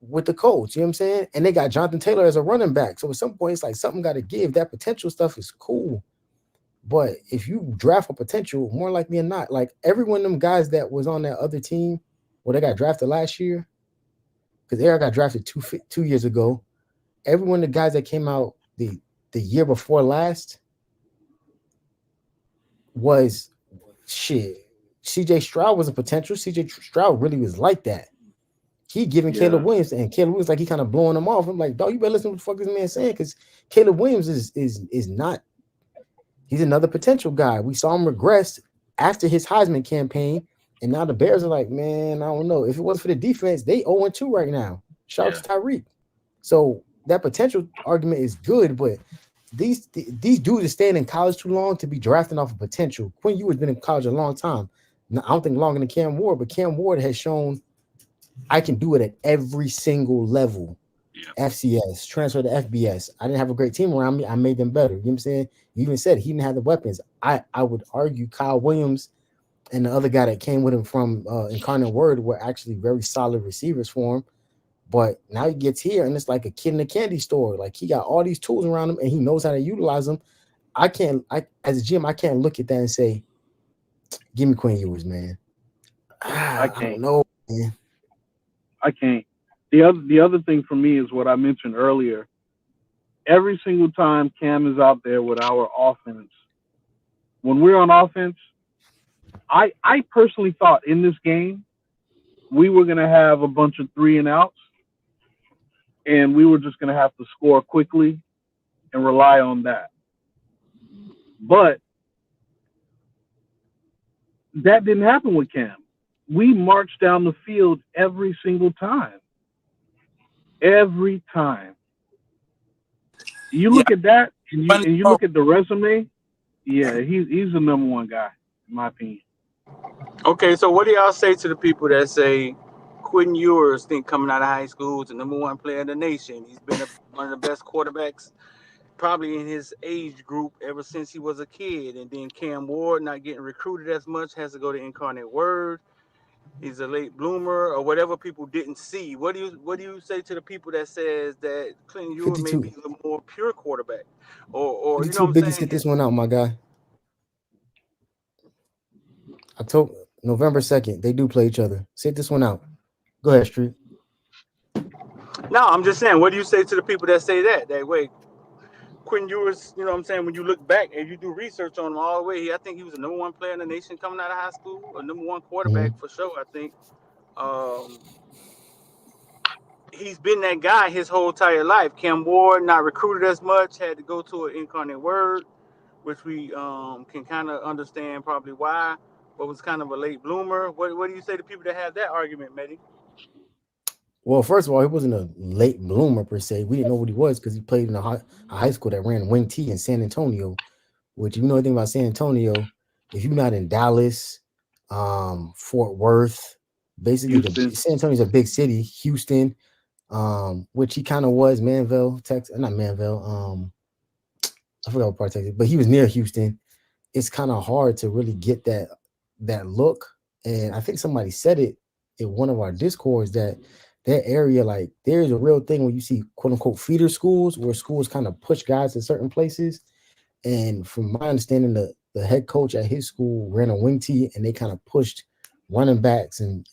with the Colts, you know what I'm saying? And they got Jonathan Taylor as a running back. So at some point, it's like something got to give. That potential stuff is cool. But if you draft for potential, more likely than not, like every one of them guys that was on that other team, they got drafted last year, because Eric got drafted 2 years ago. Every one of the guys that came out the year before last was shit. CJ Stroud was a potential. CJ Stroud really was like that. He giving Caleb Williams, and Caleb Williams, like, he kind of blowing him off. I'm like, dog, you better listen to what the fuck this man saying, because Caleb Williams is not. He's another potential guy. We saw him regress after his Heisman campaign, and now the Bears are like, man, I don't know. If it wasn't for the defense, they 0-2 right now. Shout out to Tyreek. So that potential argument is good, but these dudes are staying in college too long to be drafting off of potential. Quinn Ewers been in college a long time. Now, I don't think longer than Cam Ward, but Cam Ward has shown I can do it at every single level. Yeah. FCS, transfer to FBS. I didn't have a great team around me. I made them better. You know what I'm saying? You even said he didn't have the weapons. I would argue Kyle Williams and the other guy that came with him from Incarnate Word were actually very solid receivers for him. But now he gets here and it's like a kid in a candy store. Like he got all these tools around him and he knows how to utilize them. I as a GM, I can't look at that and say, give me Quinn Ewers, man. I don't know, man. I can't. The other thing for me is what I mentioned earlier. Every single time Cam is out there with our offense, when we're on offense, I personally thought in this game we were going to have a bunch of 3 and outs, and we were just going to have to score quickly and rely on that. But that didn't happen with Cam. We marched down the field every single time. Every time. You look at that, and you look at the resume. Yeah, he's the number one guy, in my opinion. Okay, so what do y'all say to the people that say Quinn Ewers think coming out of high school is the number one player in the nation? He's been one of the best quarterbacks probably in his age group ever since he was a kid. And then Cam Ward not getting recruited as much, has to go to Incarnate Word. He's a late bloomer or whatever people didn't see. What do you say to the people that says that Clinton Ewers may be a more pure quarterback? Or you know what I'm Biggie, saying? sit this one out, my guy. October, November 2nd, they do play each other. Sit this one out. Go ahead, Street. No, I'm just saying, what do you say to the people that say that way? Quinn Ewers, you know what I'm saying, when you look back and you do research on him all the way, I think he was the number one player in the nation coming out of high school, or number one quarterback for sure, I think. He's been that guy his whole entire life. Cam Ward, not recruited as much, had to go to an Incarnate Word, which we can kind of understand probably why, but was kind of a late bloomer. What do you say to people that have that argument, Mehdi? Well, first of all, he wasn't a late bloomer per se. We didn't know what he was because he played in a high school that ran wing T in San Antonio, which, if you know anything about San Antonio, if you're not in Dallas, Fort Worth, basically San Antonio's a big city, Houston, which he kind of was, Manville, Texas, not Manville, I forgot what part of Texas, but he was near Houston. It's kind of hard to really get that look. And I think somebody said it in one of our discords that area, like, there's a real thing when you see quote unquote feeder schools where schools kind of push guys to certain places. And from my understanding, the head coach at his school ran a wing tee and they kind of pushed running backs and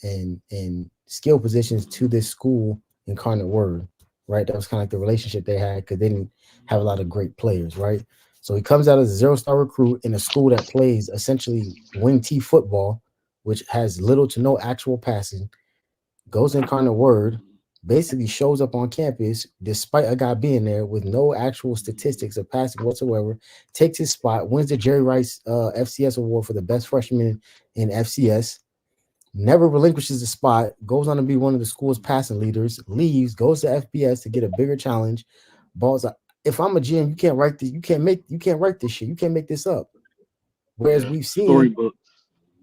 skill positions to this school, Incarnate Word, right? That was kind of like the relationship they had because they didn't have a lot of great players, right? So he comes out as a 0-star recruit in a school that plays essentially wing tee football, which has little to no actual passing, goes Incarnate Word, basically shows up on campus despite a guy being there with no actual statistics of passing whatsoever, takes his spot, wins the Jerry Rice FCS award for the best freshman in FCS, never relinquishes the spot, goes on to be one of the school's passing leaders, leaves, goes to FBS to get a bigger challenge, balls up. If I'm a GM, you can't write this, you can't write this shit, you can't make this up. Whereas we've seen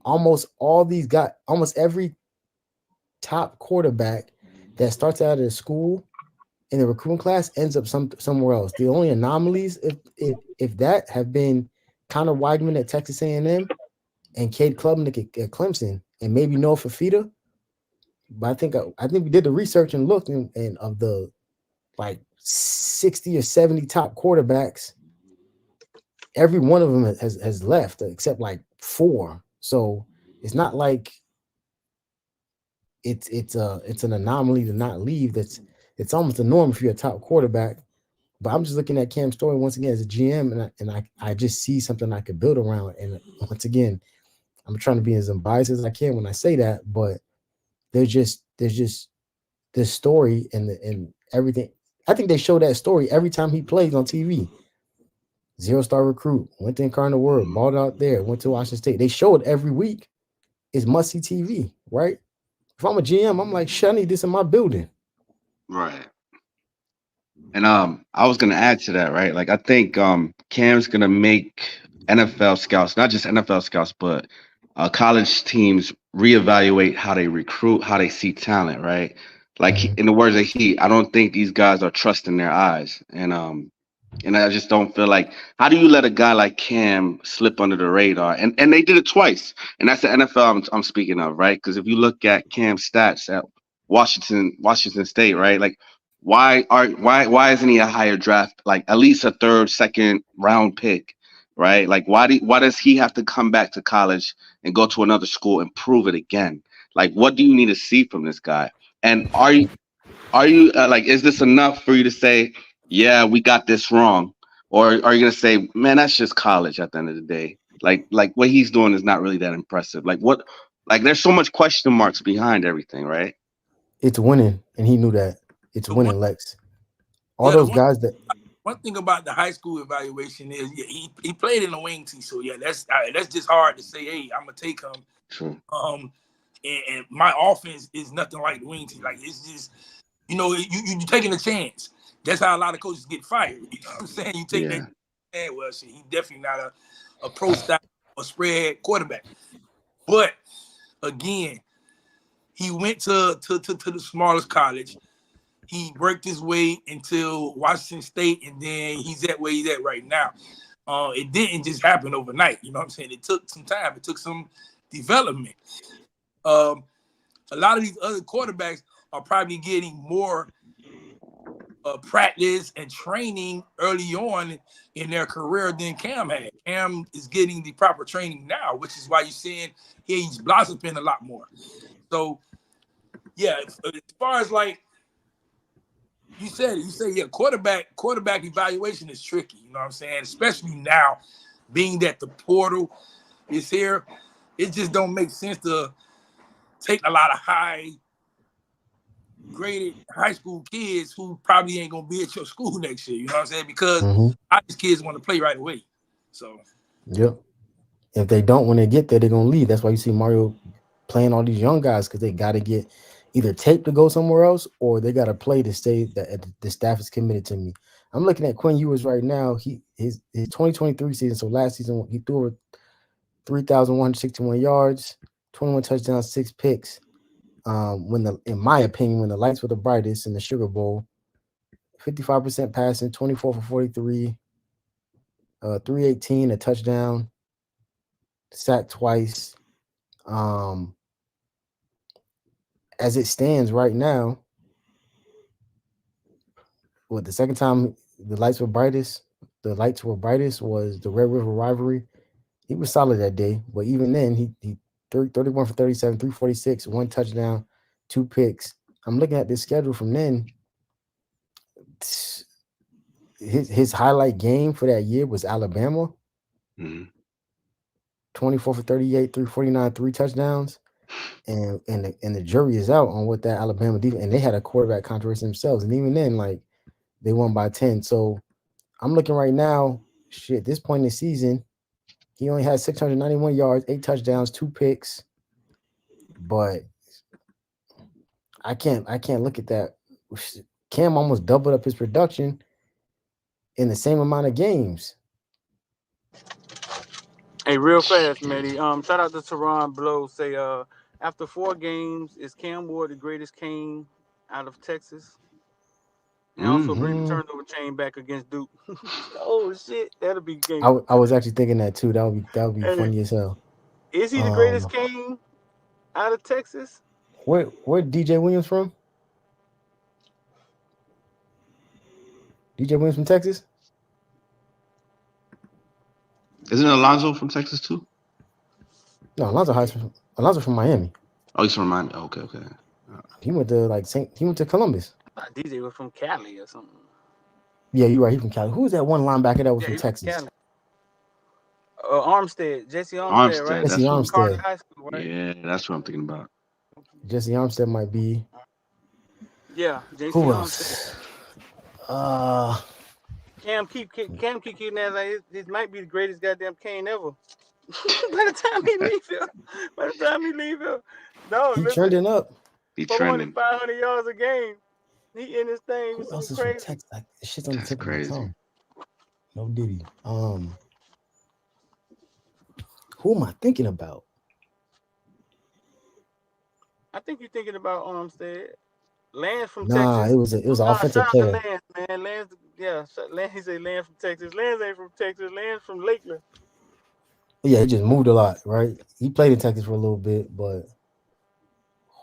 almost all these guys, almost every top quarterback that starts out of school in the recruiting class ends up somewhere else. The only anomalies, if that, have been Connor Weigman at Texas A&M and Cade Klubnik at Clemson, and maybe Noah Fafita. But I think we did the research and looked, and of the like 60 or 70 top quarterbacks, every one of them has left except like 4. So it's not like it's an anomaly to not leave. It's almost a norm if you're a top quarterback. But I'm just looking at Cam's story once again as a GM, and I just see something I could build around. And once again, I'm trying to be as unbiased as I can when I say that, but there's just this story and everything. I think they show that story every time he plays on TV. 0-star recruit, went to Incarnate Word, balled out there, went to Washington State. They show it every week. It's must-see TV, right? If I'm a GM, I'm like, shit, I need this in my building. Right. And I was gonna add to that, right? Like, I think Cam's gonna make NFL scouts, not just NFL scouts, but college teams reevaluate how they recruit, how they see talent, right? Like in the words of Heat, I don't think these guys are trusting their eyes, and I just don't feel like how do you let a guy like Cam slip under the radar? And they did it twice, and that's the NFL I'm speaking of, right? Because if you look at Cam's stats at Washington State, right? Like why isn't he a higher draft, like at least a third, second round pick, right? Like why does he have to come back to college and go to another school and prove it again? Like what do you need to see from this guy? And are you like, is this enough for you to say, yeah, we got this wrong? Or are you going to say, man, that's just college at the end of the day? Like what he's doing is not really that impressive. Like there's so much question marks behind everything, right? It's winning, and he knew that. It's The one, winning, Lex. All yeah, the those guys that one thing about the high school evaluation is he played in the wing team, so yeah, that's just hard to say. Hey, I'm gonna take him. True. And my offense is nothing like the wing team. Like it's just you taking a chance. That's how a lot of coaches get fired. You know what I'm saying? You take that. And well, shit, he definitely not a pro style or spread quarterback. But again, he went to the smallest college. He worked his way until Washington State, and then he's at where he's at right now. It didn't just happen overnight. You know what I'm saying? It took some time. It took some development. A lot of these other quarterbacks are probably getting more practice and training early on in their career than Cam had. Cam is getting the proper training now, which is why you're seeing he's blossoming a lot more. So, yeah, as far as like you say, yeah, quarterback evaluation is tricky. You know what I'm saying? Especially now, being that the portal is here, it just don't make sense to take a lot of high graded high school kids who probably ain't gonna be at your school next year. You know what I'm saying? Because these kids want to play right away. So, yep. If they don't, when they get there, they're gonna leave. That's why you see Mario playing all these young guys, because they got to get either taped to go somewhere else, or they got to play to stay. That the staff is committed to me. I'm looking at Quinn Ewers right now. His 2023 season. So last season he threw 3,161 yards, 21 touchdowns, 6 picks. In my opinion, when the lights were the brightest in the Sugar Bowl, 55% passing, 24 for 43, 318, a touchdown, sacked twice. As it stands right now, the second time the lights were brightest was the Red River rivalry. He was solid that day, but even then, he 31 for 37, 346, 1 touchdown, 2 picks. I'm looking at this schedule from then. His highlight game for that year was Alabama. 24 for 38, 349, 3 touchdowns. And the jury is out on what that Alabama defense, and they had a quarterback controversy themselves. And even then, like, they won by 10. So I'm looking right now, at this point in the season, he only had 691 yards, 8 touchdowns, 2 picks. But I can't look at that. Cam almost doubled up his production in the same amount of games. Hey, real fast, Matty. Shout out to Teron Blow. Say, after 4 games, is Cam Ward the greatest King out of Texas? And also bring the turnover chain back against Duke. Oh shit, that'll be game. I was actually thinking that too. That would be funny as hell. Is he the greatest King out of Texas? Where DJ Williams from? DJ Williams from Texas? Isn't Alonzo from Texas too? No, Alonzo from Miami. Oh, he's from Miami. Okay. He went to Columbus. DJ was from Cali or something. Yeah, you're right. He's from Cali. Who's that one linebacker that was from Texas? From Armstead. Jesse Armstead, right? Jesse Armstead. High School, right? Yeah, that's what I'm thinking about. Jesse Armstead might be. Yeah, Jesse Who Armstead. else? Cam keep keeping that like this might be the greatest goddamn Kane ever. By the time he leave here, no, he trending up. He trending 500 yards a game. He in this thing. Who else is crazy. from Texas? Like, this shit's on the tip of my tongue. No Diddy. Who am I thinking about? think you're thinking about Armstead. Lance from Nah, Texas. it was an Nah, shout offensive out to player. Lance, man. Lance, yeah. Lance, he said Lance from Texas. Lance ain't from Texas. Lance from Lakeland. Yeah, he just moved a lot, right? He played in Texas for a little bit, but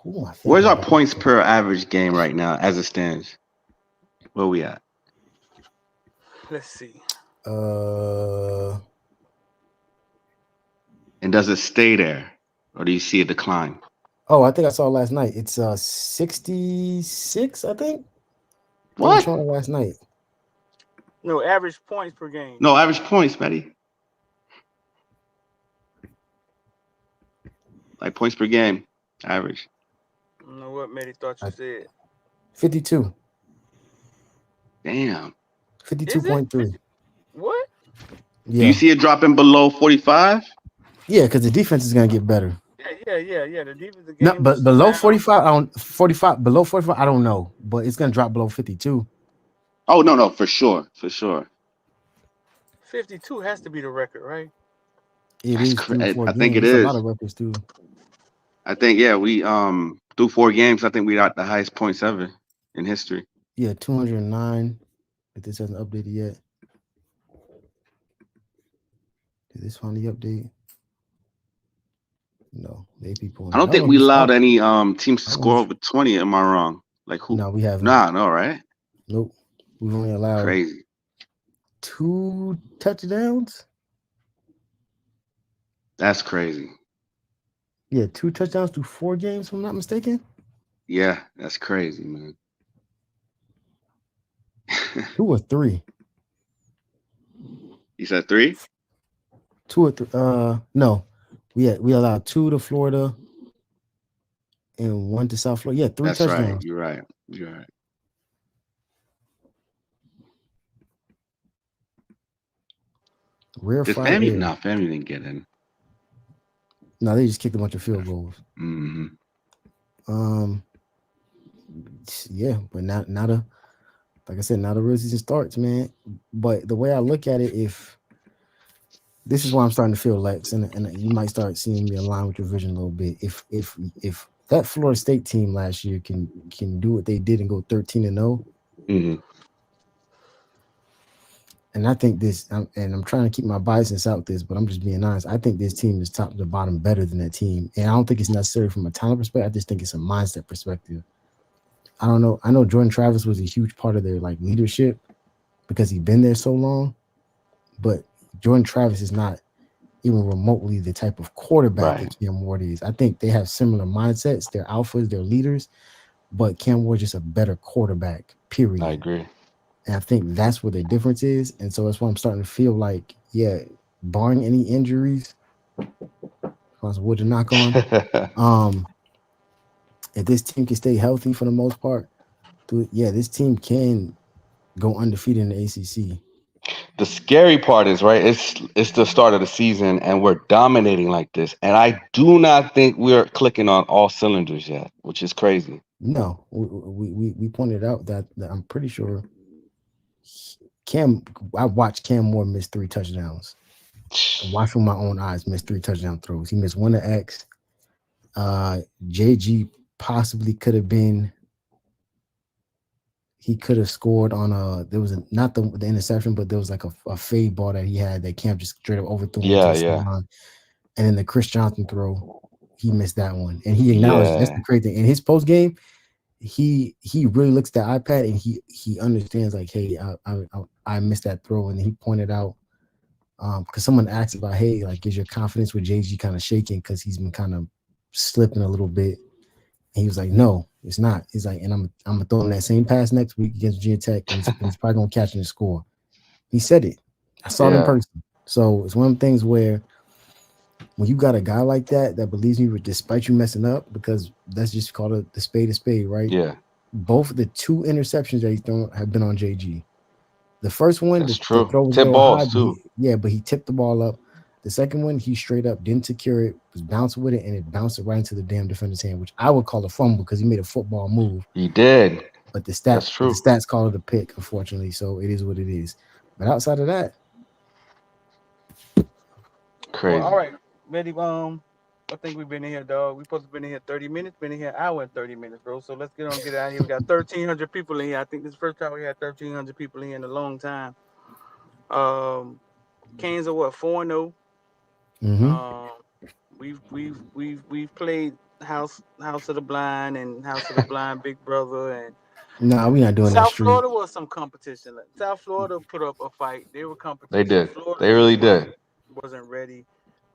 who am I Where's thinking our about? points per average game right now as it stands? Where we at? Let's see. And does it stay there, or do you see a decline? Oh, I think I saw it last night. It's 66, I think. They were What? showing it last night. No, average points per game. No, average points, Matty. Like points per game, average. I don't know what Matty thought you said. 52. Damn. 52.3. What? Yeah. Do you see it dropping below 45? Yeah, because the defense is gonna get better. Yeah. The defensive game. No, but below 45, below 45, I don't know, but it's gonna drop below 52. Oh no, for sure. 52 has to be the record, right? It is through 4 I games. think it It's is. a lot of records too. I think we through 4 games. I think we got the highest points ever in history. Yeah, 209. If this hasn't updated yet, did this finally update? No, they people. I don't think we allowed any teams to score over 20. Am I wrong? Like who? No, we haven't. No, right? Nope. We've only allowed Crazy 2 touchdowns. That's crazy. Yeah, 2 touchdowns through 4 games, if I'm not mistaken. Yeah, that's crazy, man. 2 or 3. You said 3? 2 or 3. No, we allowed 2 to Florida and 1 to South Florida. Yeah, 3 That's touchdowns. right. You're right. Family didn't get in. No, they just kicked a bunch of field goals. Mm-hmm. Yeah, but not a, like I said, not a real season starts, man. But the way I look at it, if this is why I'm starting to feel Lex, and you might start seeing me align with your vision a little bit. If that Florida State team last year can do what they did and go 13-0, mm-hmm. and I think I'm trying to keep my biases out this, but I'm just being honest. I think this team is top to bottom better than that team, and I don't think it's necessarily from a talent perspective. I just think it's a mindset perspective. I don't know. I know Jordan Travis was a huge part of their like leadership because he'd been there so long, but Jordan Travis is not even remotely the type of quarterback that Cam Ward is. I think they have similar mindsets. They're alphas, they're leaders, but Cam Ward's just a better quarterback, period. I agree. And I think that's where the difference is. And so that's why I'm starting to feel like, yeah, barring any injuries, wood to knock on, if this team can stay healthy for the most part, this team can go undefeated in the ACC. The scary part is, right, it's the start of the season and we're dominating like this. And I do not think we're clicking on all cylinders yet, which is crazy. No, we pointed out that I'm pretty sure I watched Cam Ward miss 3 touchdowns. I watched with my own eyes miss 3 touchdown throws. He missed 1 to X. JG possibly could have been. He could have scored on there was not the interception, but there was like a fade ball that he had that Cam just straight up overthrew him to the sideline. And then the Chris Johnson throw, he missed that one. And he acknowledged that's the crazy thing. In his post game, he really looks at the iPad and he understands like, hey, I missed that throw. And he pointed out because someone asked about, hey, like, is your confidence with JG kind of shaking because he's been kind of slipping a little bit? And he was like, no, it's not. He's like, and I'm gonna throw him that same pass next week against Virginia Tech, and he's probably gonna catch and score. He said it. I saw it in person. So it's one of the things where when you got a guy like that believes in you despite you messing up, because that's just called the spade a spade, right? Yeah. Both of the 2 interceptions that he's thrown have been on JG. The first one, the throw was tip balls high, too. but he tipped the ball up. The second one, he straight up didn't secure it, was bouncing with it, and it bounced right into the damn defender's hand, which I would call a fumble because he made a football move. He did. But the stats call it a pick, unfortunately, so it is what it is. But outside of that, crazy. Well, all right, Betty. I think we've been in here, dog. We supposed to been in here 30 minutes. Been in here an hour and 30 minutes, bro. So let's get out of here. We got 1,300 people in here. I think this is the first time we had 1,300 people in here in a long time. Canes are what 4-0. We've played House of the Blind and House of the Blind Big Brother and Nah, we not doing that South street. Florida was some competition. South Florida put up a fight. They were competition. They did. Florida They really did. wasn't ready.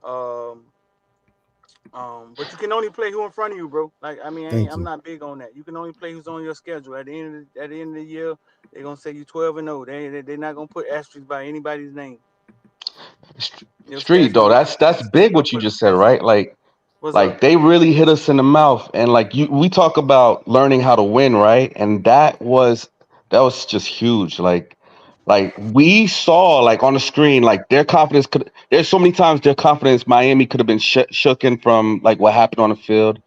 But you can only play who in front of you, bro. Like I mean, I'm not big on that. You can only play who's on your schedule. At the end of the year, they're gonna say you 12-0. They're not gonna put asterisks by anybody's name. Street though, that's big what you just said, right? Like they really hit us in the mouth, and we talk about learning how to win, right? And that was just huge. Like we saw like on the screen, like their confidence there's so many times their confidence Miami could have been shooken from like what happened on the field,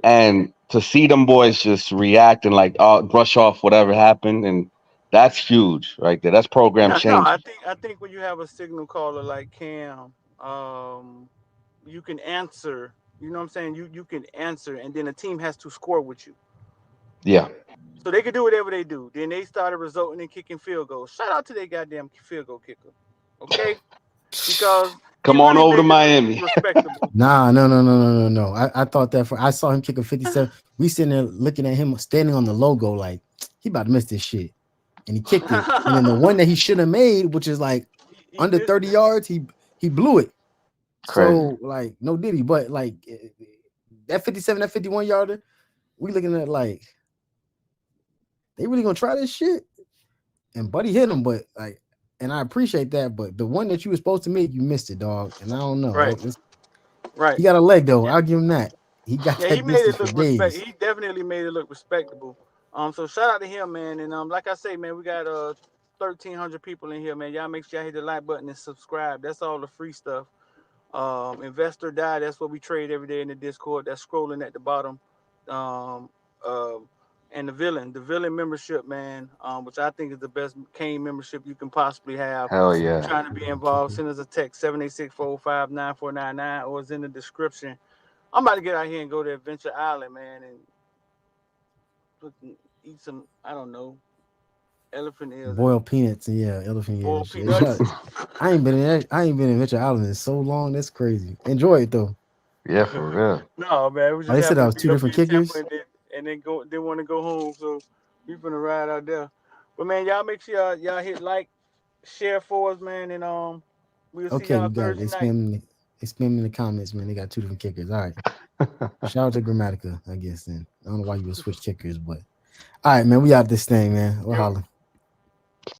and to see them boys just react and like brush off whatever happened, and that's huge right there. That's program change. No, I think when you have a signal caller like Cam, you can answer. You know what I'm saying? You can answer, and then the team has to score with you. Yeah. So they can do whatever they do. Then they started resulting in kicking field goals. Shout out to their goddamn field goal kicker. Okay? Because come on over to Miami. Respectable. No. I thought that I saw him kick a 57. We sitting there looking at him standing on the logo like he about to miss this shit. And he kicked it. And then the one that he should have made, which is like under 30 yards, he blew it. Crazy. So like no diddy, but like that 57, that 51 yarder, we looking at like they really gonna try this shit. And Buddy hit him, but like, and I appreciate that, but the one that you were supposed to make, you missed it, dog. And I don't know. Right. He got a leg though. I'll give him that. He got that. He made it look respectable. He definitely made it look respectable. So shout out to him, man. And like I say, man, we got 1,300 people in here, man. Y'all make sure y'all hit the like button and subscribe. That's all the free stuff. Investor Die, that's what we trade every day in the Discord. That's scrolling at the bottom. And the Villan membership, man, which I think is the best Kane membership you can possibly have. Hell yeah. Trying to be involved, send us a text 786-405-9499 or it's in the description. I'm about to get out here and go to Adventure Island, man, and eat some, I don't know, elephant ears. Boiled peanuts, yeah, elephant ears. Boiled peanuts. I ain't been in Adventure Island in so long. That's crazy. Enjoy it though. Yeah, for real. No, man. We just they said I was two different kickers. And then they want to go home, so we finna ride out there. But man, y'all make sure y'all hit like, share for us, man, and we'll see y'all Thursday night. They spam in the comments, man. They got two different kickers. All right. Shout out to Grammatica, I guess. Then I don't know why you would switch kickers, but all right, man. We out this thing, man. We'll holler.